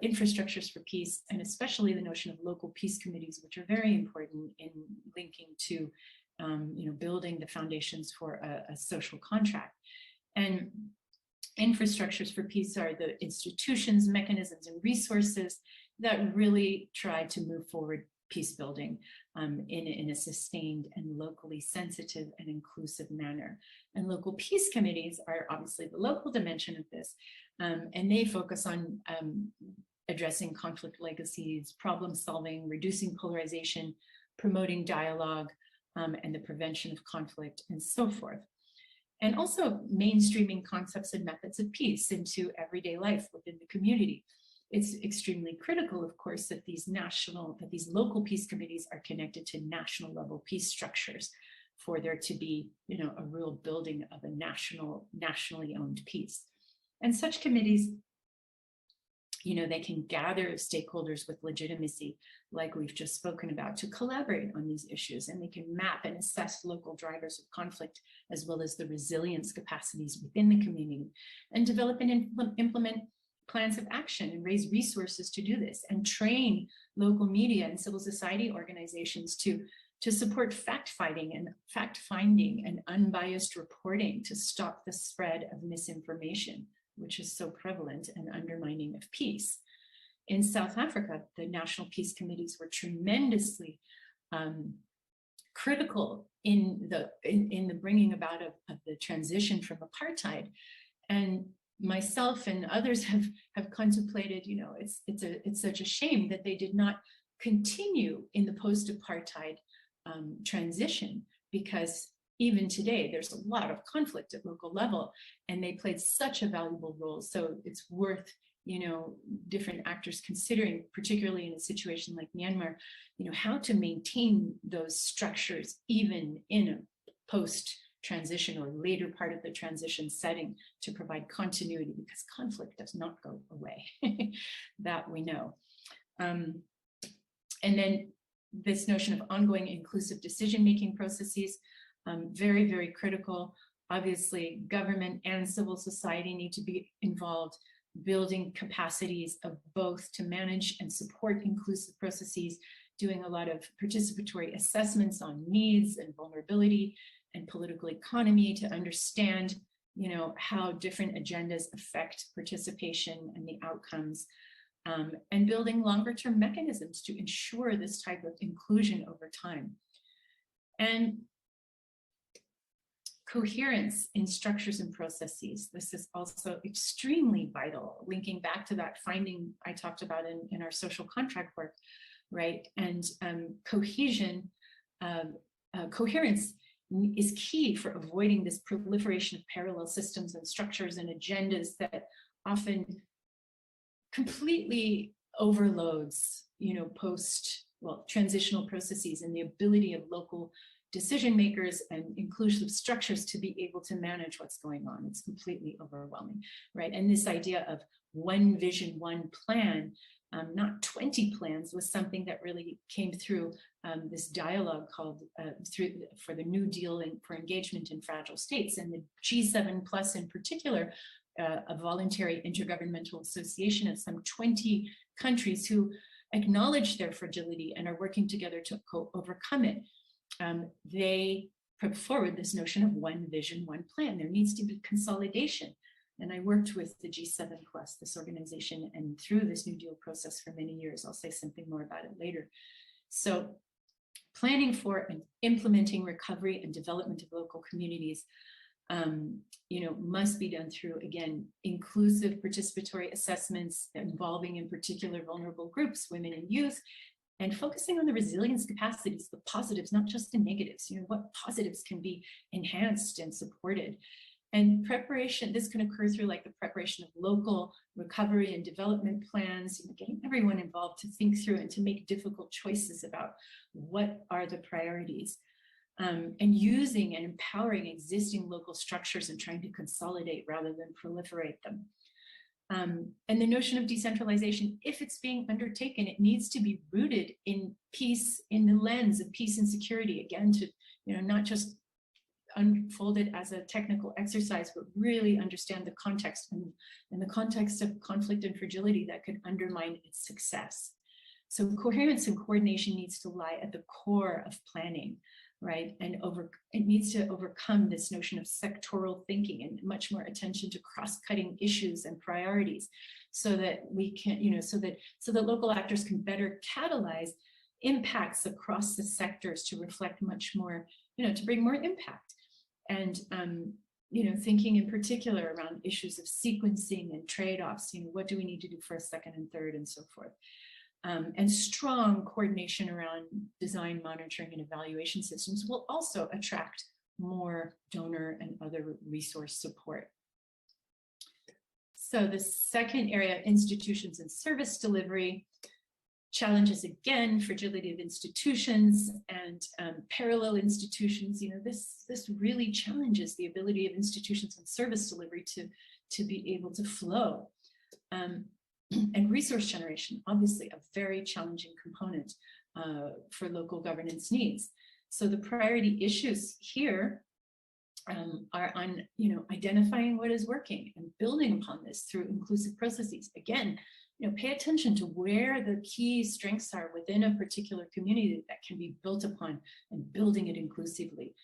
infrastructures for peace, and especially the notion of local peace committees, which are very important in linking to building the foundations for a social contract. And infrastructures for peace are the institutions, mechanisms, and resources that really try to move forward peace building in a sustained and locally sensitive and inclusive manner. And local peace committees are obviously the local dimension of this, and they focus on addressing conflict legacies, problem solving, reducing polarization, promoting dialogue, and the prevention of conflict, and so forth. And also mainstreaming concepts and methods of peace into everyday life within the community. It's extremely critical, of course, that these local peace committees are connected to national level peace structures for there to be, a real building of a nationally owned peace. And such committees, they can gather stakeholders with legitimacy, like we've just spoken about, to collaborate on these issues, and they can map and assess local drivers of conflict, as well as the resilience capacities within the community, and develop and implement plans of action and raise resources to do this, and train local media and civil society organizations to support fact-finding and unbiased reporting to stop the spread of misinformation, which is so prevalent and undermining of peace. In South Africa, the national peace committees were tremendously critical in the bringing about of the transition from apartheid. And myself and others have contemplated, it's such a shame that they did not continue in the post-apartheid transition, because even today, there's a lot of conflict at local level, and they played such a valuable role. So it's worth, different actors considering, particularly in a situation like Myanmar, how to maintain those structures even in a post-transition or later part of the transition setting to provide continuity, because conflict does not go away. That we know. And then this notion of ongoing inclusive decision-making processes, very, very critical. Obviously, government and civil society need to be involved, building capacities of both to manage and support inclusive processes, doing a lot of participatory assessments on needs and vulnerability and political economy to understand, how different agendas affect participation and the outcomes, and building longer-term mechanisms to ensure this type of inclusion over time. And coherence in structures and processes. This is also extremely vital, linking back to that finding I talked about in our social contract work, right? And coherence is key for avoiding this proliferation of parallel systems and structures and agendas that often completely overloads, transitional processes and the ability of local decision makers and inclusive structures to be able to manage what's going on. It's completely overwhelming, right? And this idea of one vision, one plan, not 20 plans, was something that really came through this dialogue called for the New Deal for Engagement in Fragile States, and the G7 Plus in particular, a voluntary intergovernmental association of some 20 countries who acknowledge their fragility and are working together to overcome it. They put forward this notion of one vision, one plan. There needs to be consolidation. And I worked with the G7 Plus, this organization, and through this New Deal process for many years. I'll say something more about it later. So planning for and implementing recovery and development of local communities must be done through, again, inclusive participatory assessments involving in particular vulnerable groups, women and youth, and focusing on the resilience capacities, the positives, not just the negatives, what positives can be enhanced and supported. And preparation, this can occur through like the preparation of local recovery and development plans, getting everyone involved to think through and to make difficult choices about what are the priorities, and using and empowering existing local structures and trying to consolidate rather than proliferate them. And the notion of decentralization, if it's being undertaken, it needs to be rooted in peace, in the lens of peace and security, again, to not just unfold it as a technical exercise, but really understand the context and the context of conflict and fragility that could undermine its success. So coherence and coordination needs to lie at the core of planning, right? And it needs to overcome this notion of sectoral thinking and much more attention to cross-cutting issues and priorities, so that we can, so that local actors can better catalyze impacts across the sectors to reflect much more, to bring more impact. And thinking in particular around issues of sequencing and trade-offs, what do we need to do first, second, and third, and so forth. And strong coordination around design, monitoring, and evaluation systems will also attract more donor and other resource support. So the second area, institutions and service delivery, challenges again, fragility of institutions and parallel institutions. This really challenges the ability of institutions and service delivery to be able to flow. And resource generation, obviously a very challenging component for local governance needs. So the priority issues here are on, identifying what is working and building upon this through inclusive processes. Again, pay attention to where the key strengths are within a particular community that can be built upon, and building it inclusively,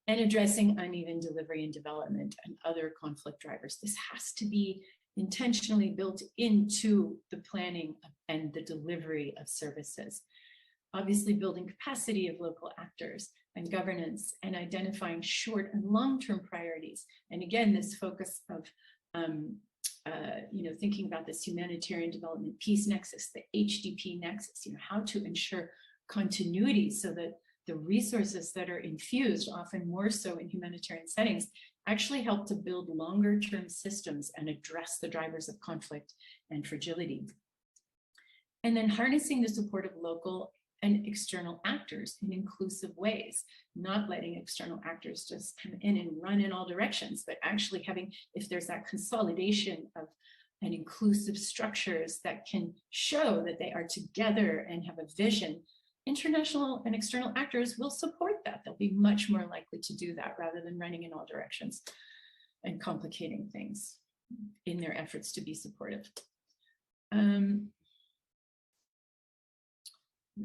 and addressing uneven delivery and development and other conflict drivers. This has to be intentionally built into the planning and the delivery of services. Obviously, building capacity of local actors and governance, and identifying short and long-term priorities. And again, this focus of thinking about this humanitarian development peace nexus, the HDP nexus, how to ensure continuity so that the resources that are infused, often more so in humanitarian settings, actually help to build longer-term systems and address the drivers of conflict and fragility. And then harnessing the support of local and external actors in inclusive ways, not letting external actors just come in and run in all directions, but actually having, if there's that consolidation of and inclusive structures that can show that they are together and have a vision, international and external actors will support that. They'll be much more likely to do that rather than running in all directions and complicating things in their efforts to be supportive.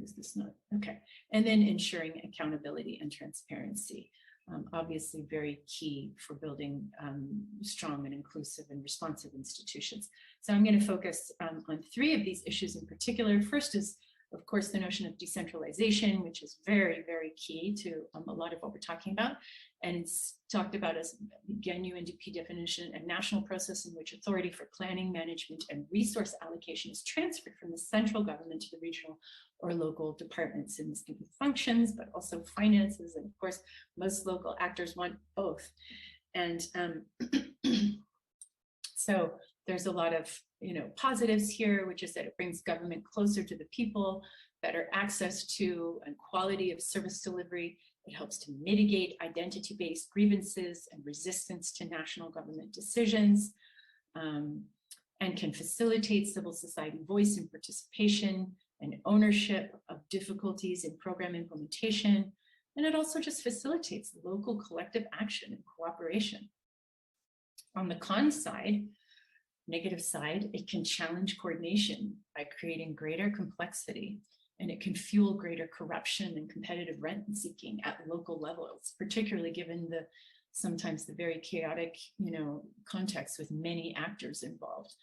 Is this not? Okay. And then ensuring accountability and transparency. Obviously very key for building strong and inclusive and responsive institutions. So I'm going to focus on three of these issues in particular. First is, of course, the notion of decentralization, which is very, very key to a lot of what we're talking about. And it's talked about as, again, UNDP definition, a national process in which authority for planning, management, and resource allocation is transferred from the central government to the regional or local departments. And this can be functions, but also finances. And of course, most local actors want both. And so there's a lot of positives here, which is that it brings government closer to the people, better access to and quality of service delivery. It helps to mitigate identity-based grievances and resistance to national government decisions, and can facilitate civil society voice and participation and ownership of difficulties in program implementation. And it also just facilitates local collective action and cooperation. On the con side, negative side, it can challenge coordination by creating greater complexity, and it can fuel greater corruption and competitive rent seeking at local levels, particularly given sometimes the very chaotic, context with many actors involved.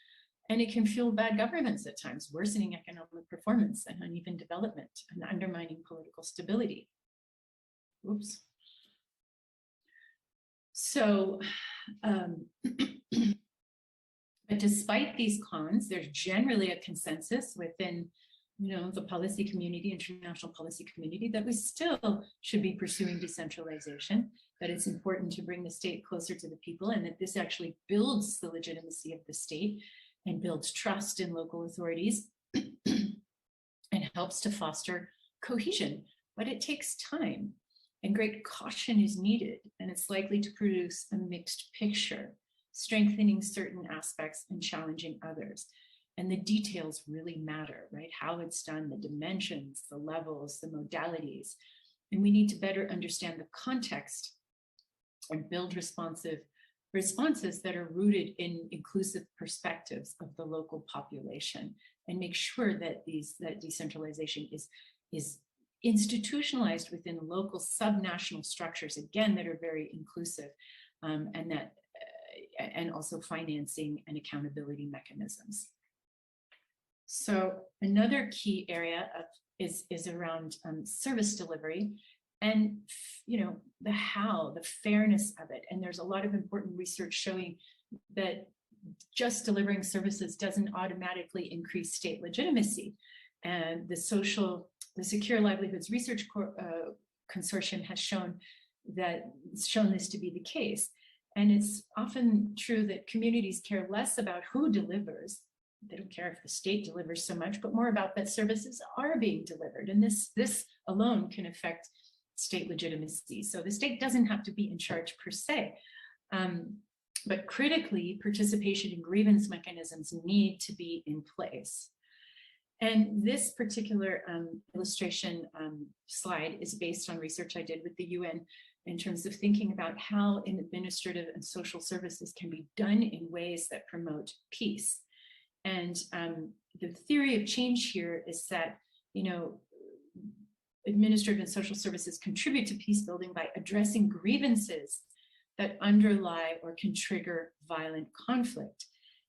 And it can fuel bad governance at times, worsening economic performance and uneven development and undermining political stability. Oops. So, but despite these cons, there's generally a consensus within the policy community, international policy community, that we still should be pursuing decentralization, that it's important to bring the state closer to the people, and that this actually builds the legitimacy of the state and builds trust in local authorities and helps to foster cohesion. But it takes time, and great caution is needed, and it's likely to produce a mixed picture, strengthening certain aspects and challenging others. And the details really matter, right? How it's done, the dimensions, the levels, the modalities. And we need to better understand the context and build responses that are rooted in inclusive perspectives of the local population, and make sure that that decentralization is institutionalized within local subnational structures, again, that are very inclusive, and also financing and accountability mechanisms. So another key area is around service delivery, and the fairness of it. And there's a lot of important research showing that just delivering services doesn't automatically increase state legitimacy. And the Secure Livelihoods Research Consortium has shown this to be the case. And it's often true that communities care less about who delivers. They don't care if the state delivers so much, but more about that services are being delivered. And this alone can affect state legitimacy. So the state doesn't have to be in charge per se. But critically, participation in grievance mechanisms need to be in place. And this particular illustration slide is based on research I did with the UN in terms of thinking about how administrative and social services can be done in ways that promote peace. And the theory of change here is that, administrative and social services contribute to peace building by addressing grievances that underlie or can trigger violent conflict.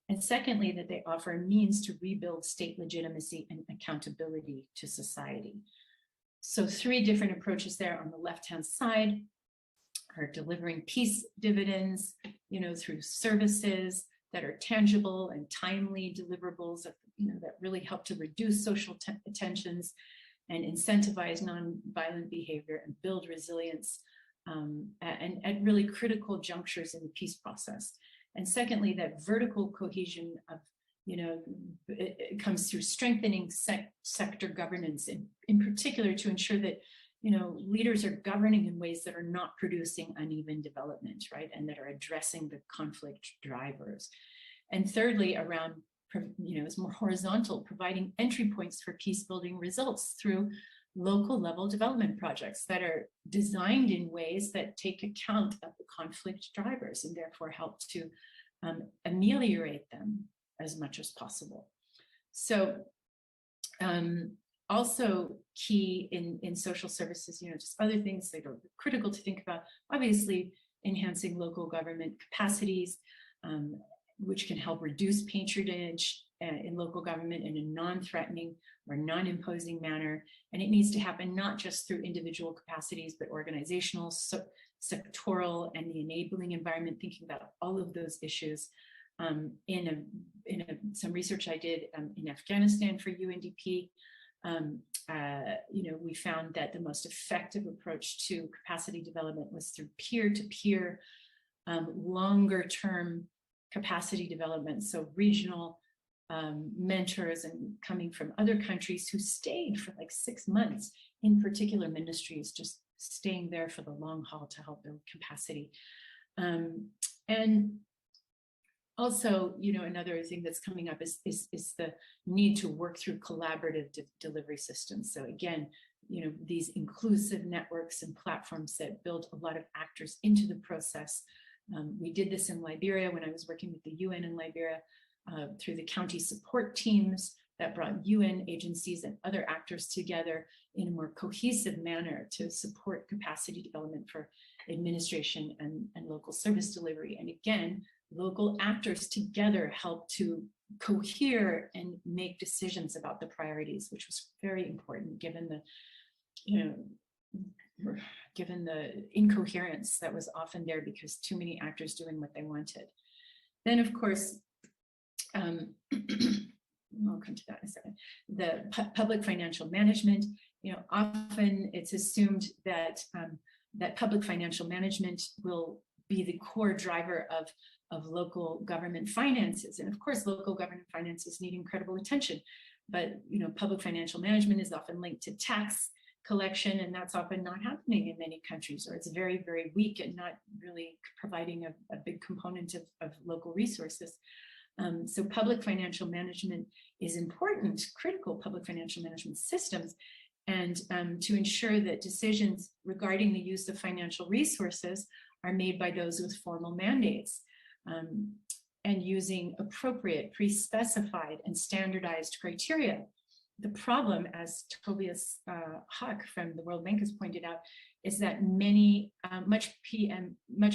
And secondly, that they offer a means to rebuild state legitimacy and accountability to society. So 3 different approaches there on the left-hand side are delivering peace dividends, through services that are tangible and timely deliverables that, that really help to reduce social tensions and incentivize nonviolent behavior and build resilience at really critical junctures in the peace process. And secondly, that vertical cohesion of, it comes through strengthening sector governance, in particular to ensure that, leaders are governing in ways that are not producing uneven development, right? And that are addressing the conflict drivers. And thirdly, around, it's more horizontal, providing entry points for peace building results through local level development projects that are designed in ways that take account of the conflict drivers and therefore help to ameliorate them as much as possible. So also key in social services, just other things that are critical to think about, obviously enhancing local government capacities, which can help reduce patronage in local government in a non-threatening or non-imposing manner. And it needs to happen not just through individual capacities, but organizational, sectoral, and the enabling environment, thinking about all of those issues. Some research I did in Afghanistan for UNDP, we found that the most effective approach to capacity development was through peer-to-peer, longer-term capacity development. So regional mentors and coming from other countries who stayed for like 6 months in particular ministries, just staying there for the long haul to help build capacity. And also, another thing that's coming up is the need to work through collaborative delivery systems. So again, these inclusive networks and platforms that build a lot of actors into the process. We did this in Liberia when I was working with the UN in Liberia through the county support teams that brought UN agencies and other actors together in a more cohesive manner to support capacity development for administration and local service delivery. And again, local actors together help to cohere and make decisions about the priorities, which was very important given the incoherence that was often there because too many actors doing what they wanted. Then, of course, I'll come to that in a second. The public financial management, often it's assumed that that public financial management will be the core driver of local government finances. And of course, local government finances need incredible attention, but public financial management is often linked to tax collection, and that's often not happening in many countries, or it's very, very weak and not really providing a big component of local resources. So public financial management is important, critical public financial management systems, and to ensure that decisions regarding the use of financial resources are made by those with formal mandates, and using appropriate, pre-specified, and standardized criteria. The problem, as Tobias Huck from the World Bank has pointed out, is that much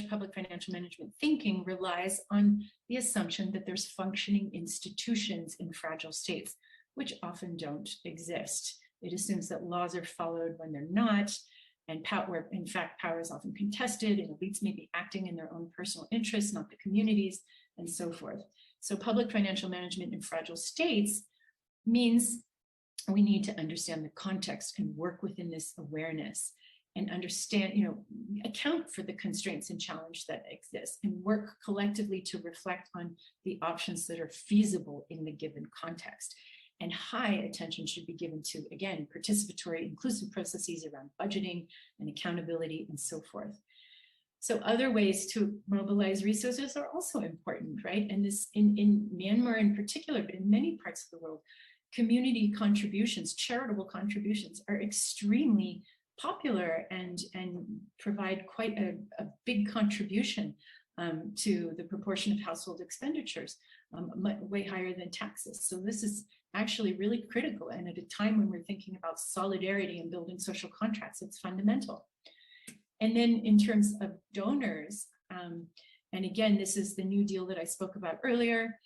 public financial management thinking relies on the assumption that there's functioning institutions in fragile states, which often don't exist. It assumes that laws are followed when they're not, and power, in fact, power is often contested, and elites may be acting in their own personal interests, not the communities, and so forth. So public financial management in fragile states means we need to understand the context and work within this awareness and understand, account for the constraints and challenge that exist and work collectively to reflect on the options that are feasible in the given context. And high attention should be given to, again, participatory, inclusive processes around budgeting and accountability and so forth. So other ways to mobilize resources are also important, right? And this in Myanmar in particular, but in many parts of the world, community contributions, charitable contributions are extremely popular and provide quite a big contribution to the proportion of household expenditures, way higher than taxes. So this is actually really critical. And at a time when we're thinking about solidarity and building social contracts, it's fundamental. And then in terms of donors, and again, this is the New Deal that I spoke about earlier.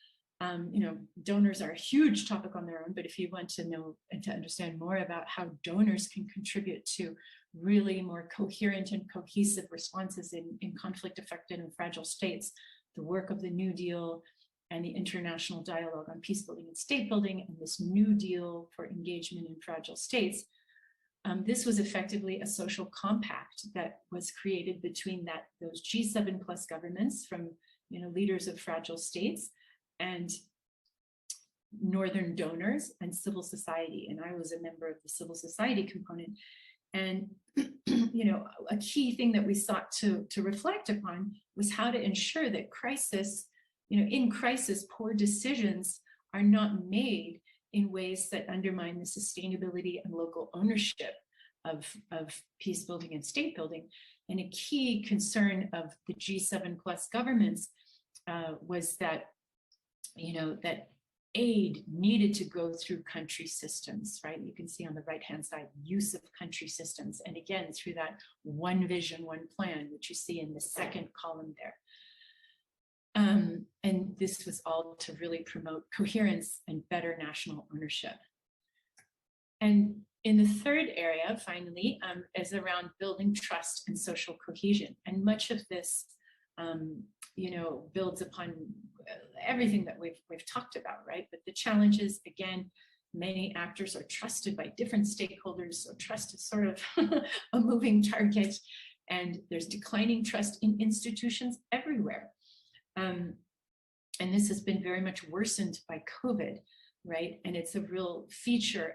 Donors are a huge topic on their own, but if you want to know and to understand more about how donors can contribute to really more coherent and cohesive responses in conflict-affected and fragile states, the work of the New Deal and the international dialogue on peace building and state building, and this New Deal for engagement in fragile states, this was effectively a social compact that was created between those G7 plus governments from leaders of fragile states and northern donors and civil society. And I was a member of the civil society component. And a key thing that we sought to reflect upon was how to ensure that in crisis, poor decisions are not made in ways that undermine the sustainability and local ownership of peace building and state building. And a key concern of the G7 plus governments was that that aid needed to go through country systems, right? You can see on the right-hand side, use of country systems. And again, through that one vision, one plan, which you see in the second column there. And this was all to really promote coherence and better national ownership. And in the third area, finally, is around building trust and social cohesion. And much of this builds upon everything that we've talked about, right? But the challenge is, again, many actors are trusted by different stakeholders, so trust is sort of a moving target, and there's declining trust in institutions everywhere. And this has been very much worsened by COVID, right? And it's a real feature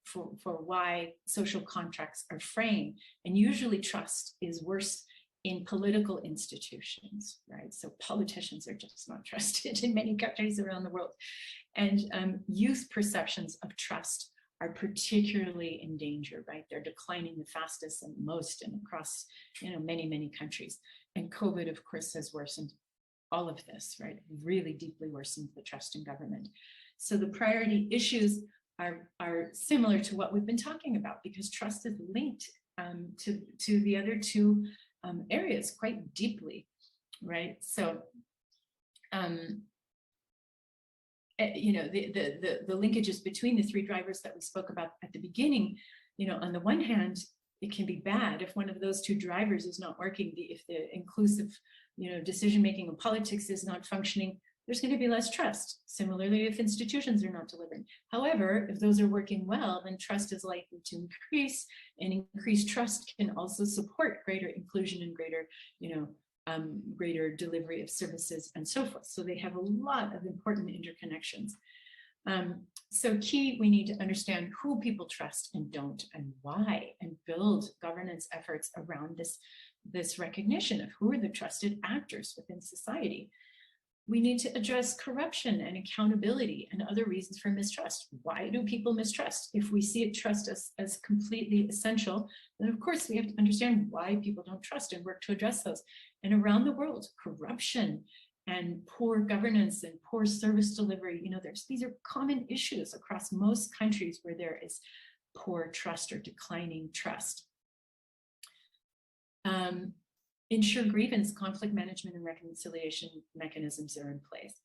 for why social contracts are framed. And usually trust is worse in political institutions, right? So politicians are just not trusted in many countries around the world. And youth perceptions of trust are particularly in danger, right? They're declining the fastest and most and across, many, many countries. And COVID, of course, has worsened all of this, right? Really deeply worsened the trust in government. So the priority issues are similar to what we've been talking about, because trust is linked to the other two areas quite deeply, right? So, the linkages between the three drivers that we spoke about at the beginning, on the one hand, it can be bad if one of those two drivers is not working. If the inclusive, decision-making of politics is not functioning, there's going to be less trust. Similarly, if institutions are not delivering. However, if those are working well, then trust is likely to increase, and increased trust can also support greater inclusion and greater, greater delivery of services and so forth. So they have a lot of important interconnections. So key, we need to understand who people trust and don't, and why, and build governance efforts around this recognition of who are the trusted actors within society. We need to address corruption and accountability and other reasons for mistrust. Why do people mistrust? If we see trust as completely essential, then of course we have to understand why people don't trust and work to address those. And around the world, corruption and poor governance and poor service delivery, these are common issues across most countries where there is poor trust or declining trust. Ensure grievance, conflict management, and reconciliation mechanisms are in place.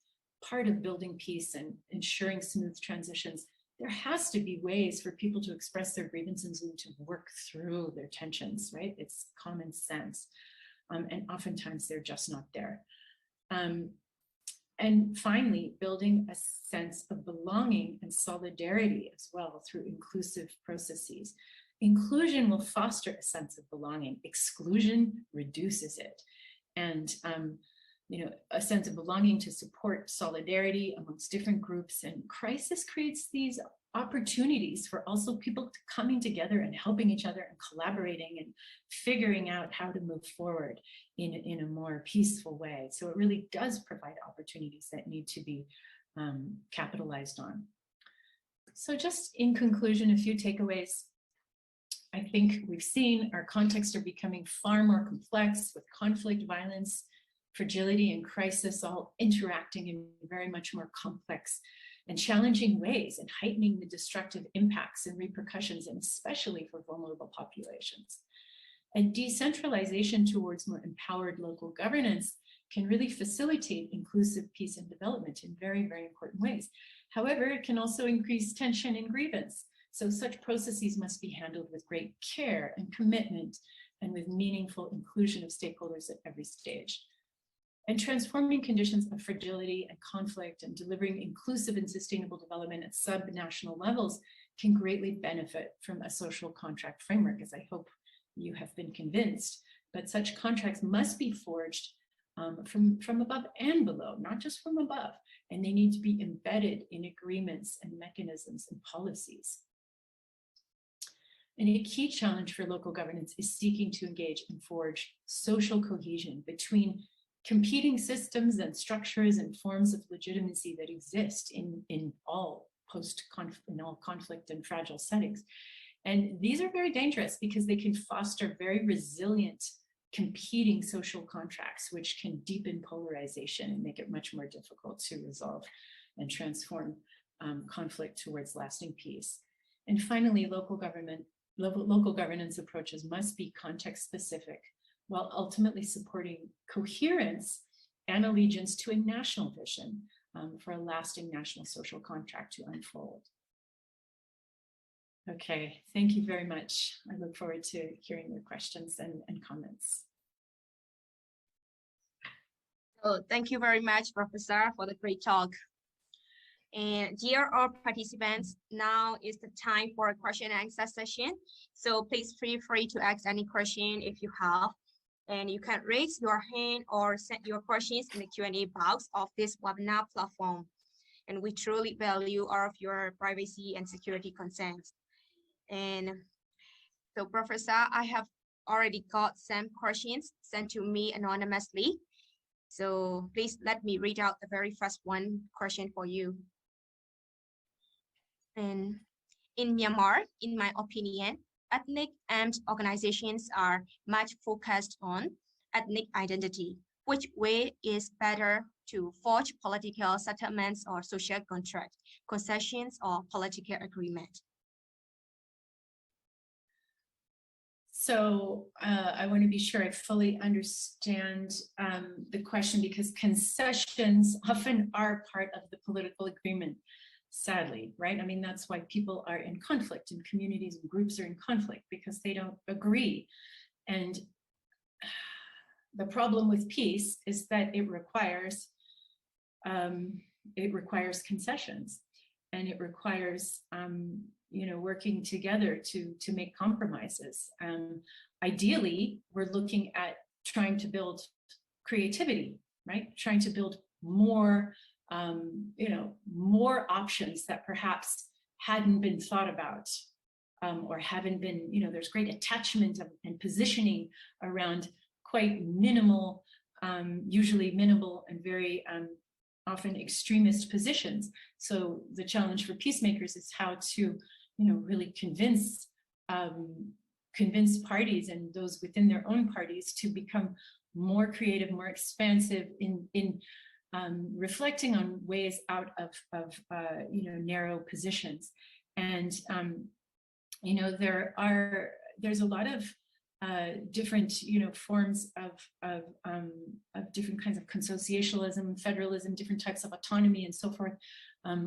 Part of building peace and ensuring smooth transitions, there has to be ways for people to express their grievances and to work through their tensions, right? It's common sense. And oftentimes they're just not there. And finally, building a sense of belonging and solidarity as well through inclusive processes. Inclusion will foster a sense of belonging. Exclusion reduces it. And a sense of belonging to support solidarity amongst different groups. And crisis creates these opportunities for also people coming together and helping each other and collaborating and figuring out how to move forward in a more peaceful way. So it really does provide opportunities that need to be capitalized on. So just in conclusion, a few takeaways. I think we've seen our contexts are becoming far more complex with conflict, violence, fragility, and crisis all interacting in very much more complex and challenging ways and heightening the destructive impacts and repercussions, and especially for vulnerable populations. And decentralization towards more empowered local governance can really facilitate inclusive peace and development in very, very important ways. However, it can also increase tension and grievance. So such processes must be handled with great care and commitment and with meaningful inclusion of stakeholders at every stage. And transforming conditions of fragility and conflict and delivering inclusive and sustainable development at sub-national levels can greatly benefit from a social contract framework, as I hope you have been convinced. But such contracts must be forged from above and below, not just from above, and they need to be embedded in agreements and mechanisms and policies. And a key challenge for local governance is seeking to engage and forge social cohesion between competing systems and structures and forms of legitimacy that exist in all conflict and fragile settings. And these are very dangerous because they can foster very resilient competing social contracts, which can deepen polarization and make it much more difficult to resolve and transform conflict towards lasting peace. And finally, local governance approaches must be context specific, while ultimately supporting coherence and allegiance to a national vision for a lasting national social contract to unfold. Okay, thank you very much. I look forward to hearing your questions and comments. So thank you very much, Professor, for the great talk. And dear all participants, now is the time for a question and answer session. So please feel free to ask any question if you have. And you can raise your hand or send your questions in the Q&A box of this webinar platform. And we truly value all of your privacy and security concerns. And so, Professor, I have already got some questions sent to me anonymously. So please let me read out the very first question for you. And in Myanmar, in my opinion, ethnic armed organizations are much focused on ethnic identity. Which way is better to forge political settlements or social contract, concessions or political agreement? So I want to be sure I fully understand the question, because concessions often are part of the political agreement, sadly, right? I mean, that's why people are in conflict and communities and groups are in conflict, because they don't agree. And the problem with peace is that it requires concessions, and it requires working together to make compromises. Ideally, we're looking at trying to build creativity, right? Trying to build more, more options that perhaps hadn't been thought about or haven't been, there's great attachment and positioning around quite minimal, usually minimal and very often extremist positions. So the challenge for peacemakers is how to, really convince parties and those within their own parties to become more creative, more expansive in reflecting on ways out of narrow positions. And there's a lot of different forms of different kinds of consociationalism, federalism, different types of autonomy, and so forth,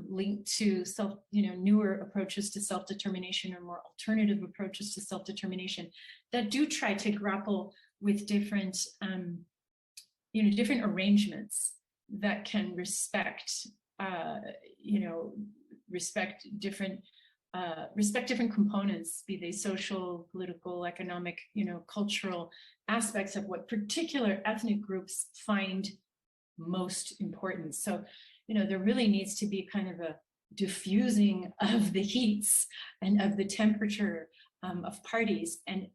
linked to newer approaches to self-determination or more alternative approaches to self-determination that do try to grapple with different different arrangements that can respect different components, be they social, political, economic, cultural aspects of what particular ethnic groups find most important. So, there really needs to be kind of a diffusing of the heats and of the temperature of parties, and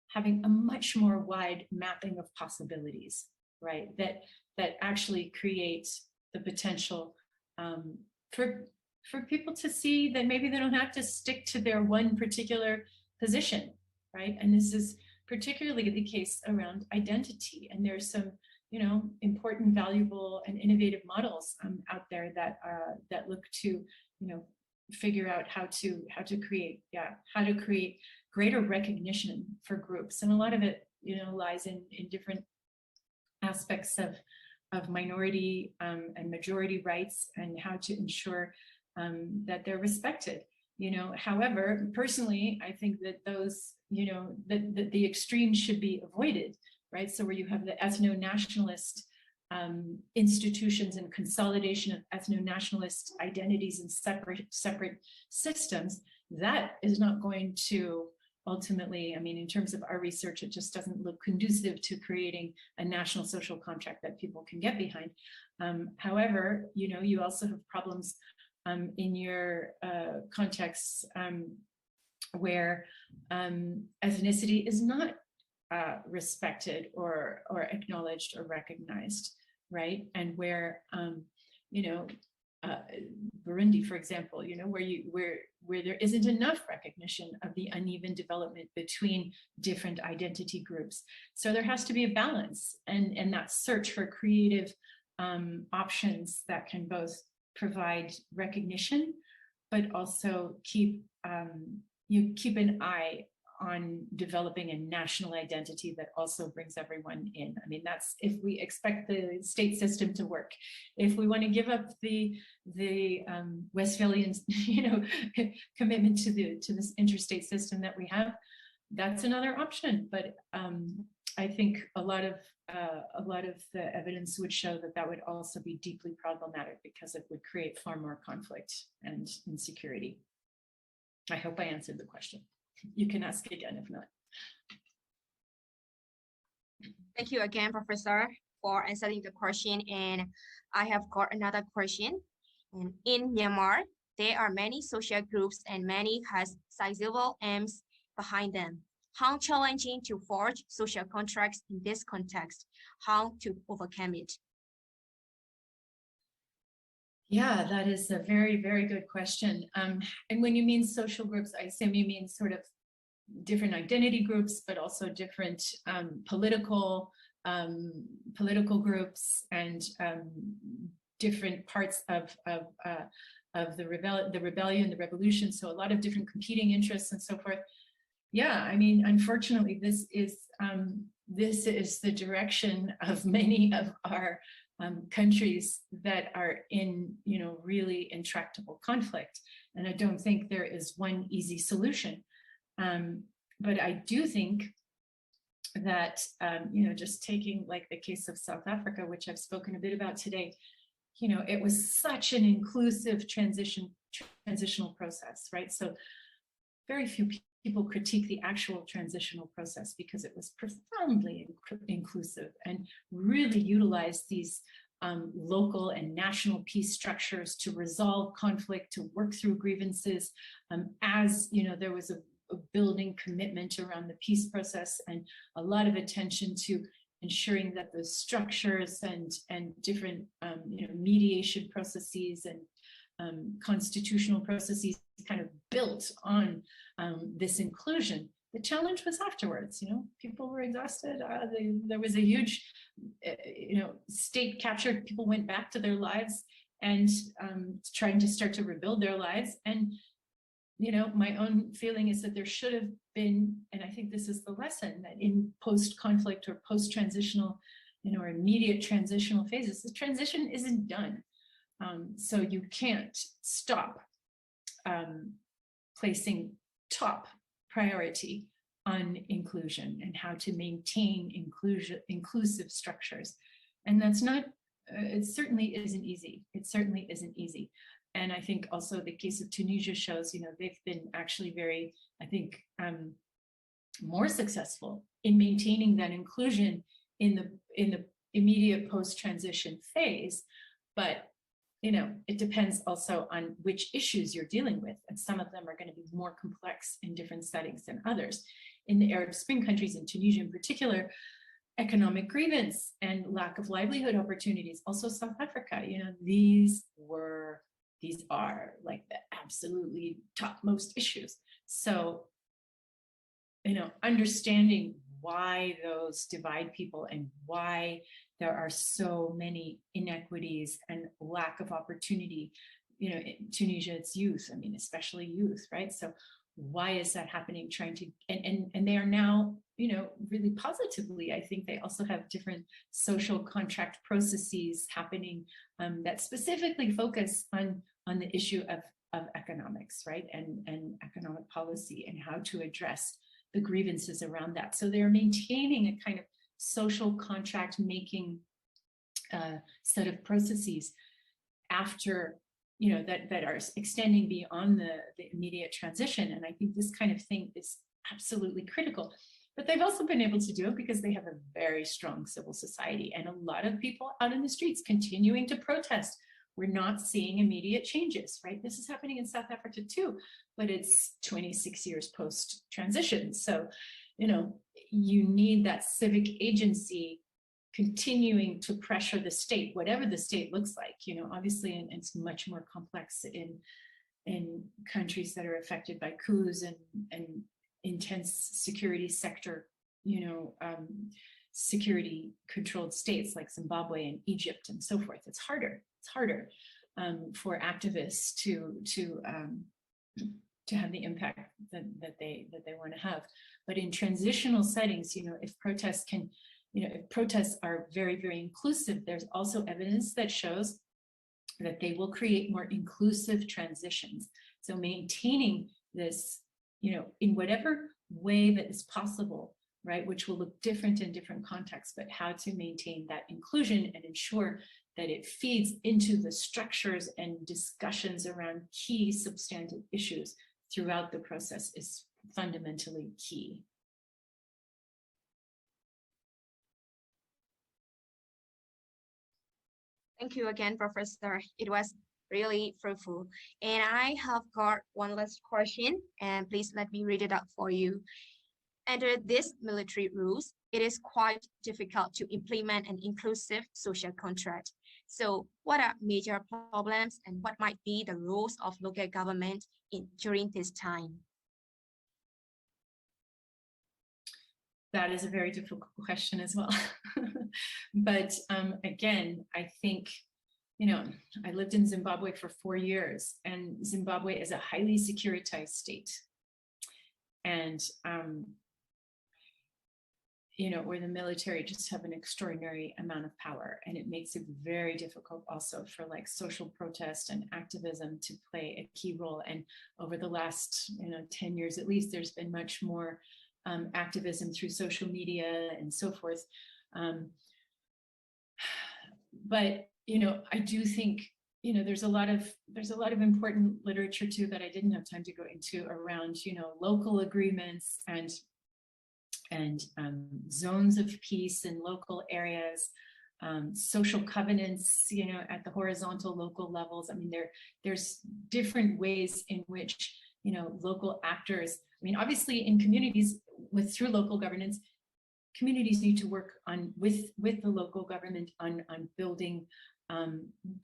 having a much more wide mapping of possibilities, right? That actually creates the potential for people to see that maybe they don't have to stick to their one particular position, right? And this is particularly the case around identity. And there's some, important, valuable, and innovative models out there that look to, figure out how to create greater recognition for groups. And a lot of it, lies in different aspects of minority and majority rights, and how to ensure that they're respected. However, personally, I think that those, that the extremes should be avoided, right? So where you have the ethno-nationalist institutions and consolidation of ethno-nationalist identities and separate systems, that is not going to ultimately, in terms of our research, it just doesn't look conducive to creating a national social contract that people can get behind. However, you also have problems in your contexts where ethnicity is not respected or acknowledged or recognized, right? And where Burundi, for example, where there isn't enough recognition of the uneven development between different identity groups. So there has to be a balance, and that search for creative options that can both provide recognition, but also keep an eye on developing a national identity that also brings everyone in. That's if we expect the state system to work. If we want to give up the Westphalian, commitment to this interstate system that we have, that's another option. But I think a lot of the evidence would show that would also be deeply problematic, because it would create far more conflict and insecurity. I hope I answered the question. You can ask again if not. Thank you again, Professor, for answering the question. And I have got another question. And in Myanmar, there are many social groups and many has sizable aims behind them. How challenging to forge social contracts in this context? How to overcome it? Yeah, that is a very, very good question. And when you mean social groups, I assume you mean sort of different identity groups, but also different political groups, and different parts of the rebellion, the revolution. So a lot of different competing interests and so forth. Yeah, unfortunately, this is the direction of many of our countries that are in, really intractable conflict. And I don't think there is one easy solution. But I do think that, just taking like the case of South Africa, which I've spoken a bit about today, it was such an inclusive transitional process, right? So very few people critique the actual transitional process, because it was profoundly inclusive and really utilized these local and national peace structures to resolve conflict, to work through grievances, as there was a building commitment around the peace process, and a lot of attention to ensuring that the structures and different mediation processes and constitutional processes kind of built on this inclusion. The challenge was afterwards. People were exhausted. There was a huge, state captured. People went back to their lives and trying to start to rebuild their lives. And my own feeling is that there should have been, and I think this is the lesson, that in post-conflict or post-transitional, or immediate transitional phases, the transition isn't done. So you can't stop placing top priority on inclusion and how to maintain inclusive structures. And that's not, it certainly isn't easy. It certainly isn't easy. And I think also the case of Tunisia shows, they've been actually very, I think, more successful in maintaining that inclusion in the immediate post-transition phase. But it depends also on which issues you're dealing with. And some of them are going to be more complex in different settings than others. In the Arab Spring countries, in Tunisia in particular, economic grievance and lack of livelihood opportunities, also South Africa, these are like the absolutely topmost issues. So, understanding why those divide people and why there are so many inequities and lack of opportunity. In Tunisia, it's youth, especially youth, right? So why is that happening? And they are now, really positively, I think they also have different social contract processes happening that specifically focus on the issue of economics, right? And economic policy and how to address the grievances around that. So they're maintaining a kind of social contract making set of processes after, that are extending beyond the immediate transition. And I think this kind of thing is absolutely critical. But they've also been able to do it because they have a very strong civil society and a lot of people out in the streets continuing to protest. We're not seeing immediate changes, right? This is happening in South Africa too, but it's 26 years post-transition. So, you need that civic agency continuing to pressure the state, whatever the state looks like. Obviously, and it's much more complex in countries that are affected by coups and intense security sector, security controlled states like Zimbabwe and Egypt and so forth. It's harder for activists to have the impact that they want to have. But in transitional settings, if protests are very, very inclusive, there's also evidence that shows that they will create more inclusive transitions. So maintaining this, in whatever way that is possible, right, which will look different in different contexts, but how to maintain that inclusion and ensure that it feeds into the structures and discussions around key substantive issues throughout the process is fundamentally key. Thank you again, Professor. It was really fruitful. And I have got one last question, and please let me read it out for you. Under these military rules, it is quite difficult to implement an inclusive social contract. So what are major problems and what might be the roles of local government during this time? That is a very difficult question as well. But again, I think, I lived in Zimbabwe for 4 years, and Zimbabwe is a highly securitized state. And, where the military just have an extraordinary amount of power, and it makes it very difficult also for like social protest and activism to play a key role. And over the last 10 years at least, there's been much more activism through social media and so forth. But I do think there's a lot of important literature too that I didn't have time to go into around local agreements and zones of peace in local areas, social covenants, at the horizontal local levels. There's different ways in which local actors. Obviously in communities through local governance, communities need to work on with the local government on building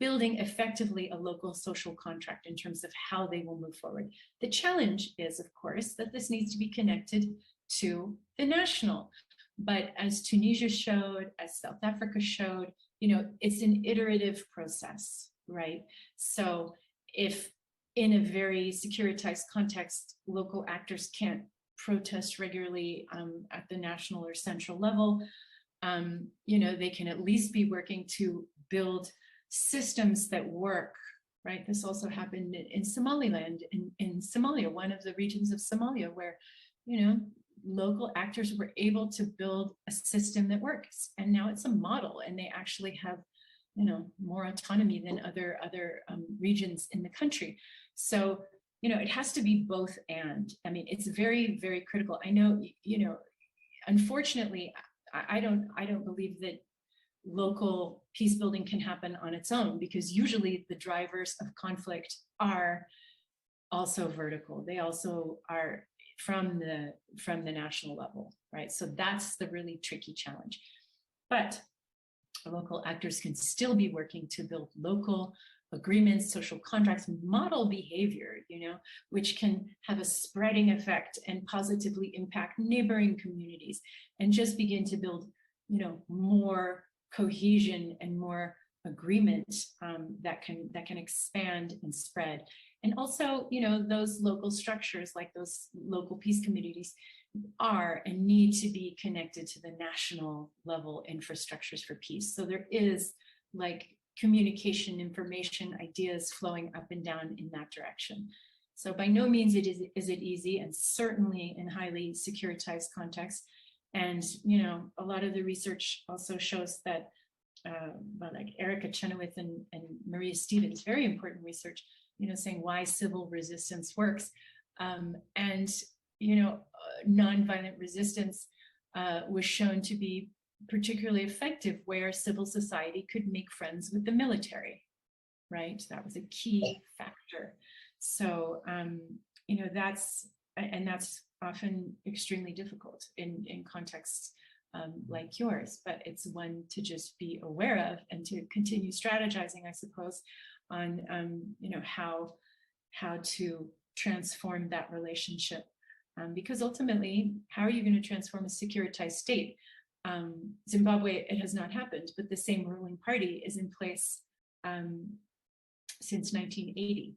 effectively a local social contract in terms of how they will move forward. The challenge is, of course, that this needs to be connected to the national. But as Tunisia showed, as South Africa showed, it's an iterative process, right? So if in a very securitized context, local actors can't protest regularly at the national or central level, they can at least be working to build systems that work, right? This also happened in Somaliland, in Somalia, one of the regions of Somalia, where, local actors were able to build a system that works. And now it's a model, and they actually have, more autonomy than other regions in the country. So, it has to be both and. I mean, it's very, very critical. I know, unfortunately, I don't believe that local peace building can happen on its own, because usually the drivers of conflict are also vertical. They also are from the national level, right? So that's the really tricky challenge. But local actors can still be working to build local agreements, social contracts, model behavior, which can have a spreading effect and positively impact neighboring communities, and just begin to build, more cohesion and more agreement that can expand and spread. And also, those local structures, like those local peace communities, are and need to be connected to the national level infrastructures for peace. So there is like communication, information, ideas flowing up and down in that direction. So by no means is it easy, and certainly in highly securitized contexts. And a lot of the research also shows that like Erica Chenoweth and Maria Stevens, very important research, saying why civil resistance works. And nonviolent resistance was shown to be particularly effective where civil society could make friends with the military, right? That was a key factor. So, that's often extremely difficult in contexts like yours, but it's one to just be aware of and to continue strategizing, I suppose, on how to transform that relationship. Because ultimately, how are you going to transform a securitized state? Zimbabwe, it has not happened, but the same ruling party is in place since 1980,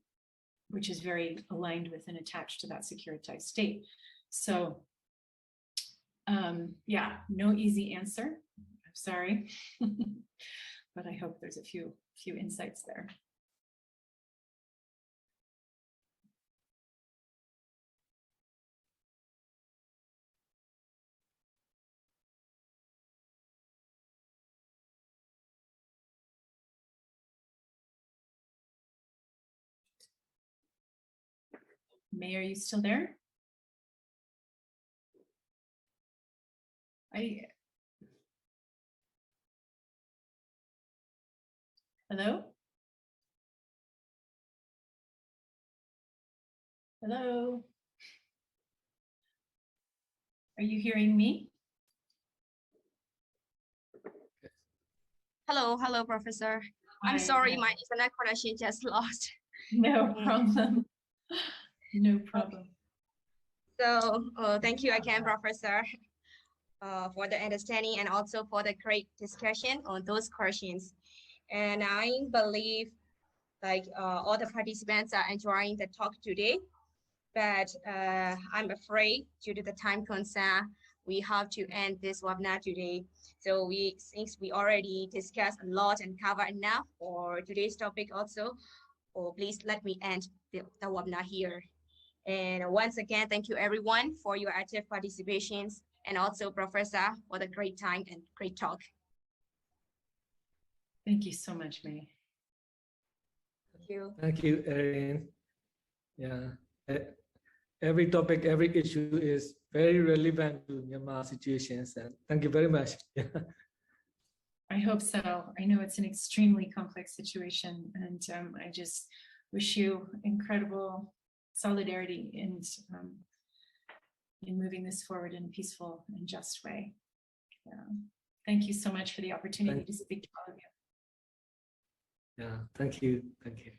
which is very aligned with and attached to that securitized state. So, yeah, no easy answer. I'm sorry, but I hope there's a few insights there. May, are you still there? Hello? Hello? Are you hearing me? Hello, Professor. I'm sorry, my internet connection just lost. No problem. No problem. So thank you again, Professor, for the understanding and also for the great discussion on those questions. And I believe all the participants are enjoying the talk today, but I'm afraid due to the time concern, we have to end this webinar today. So since we already discussed a lot and covered enough for today's topic also, please let me end the webinar here. And once again, thank you everyone for your active participations, and also Professor for the great time and great talk. Thank you so much, May. Thank you. Thank you, Erin. Yeah, every topic, every issue is very relevant to Myanmar situations, and thank you very much. I hope so. I know it's an extremely complex situation, and I just wish you incredible solidarity in moving this forward in a peaceful and just way. Yeah. Thank you so much for the opportunity to speak to all of you. Yeah, thank you. Thank you.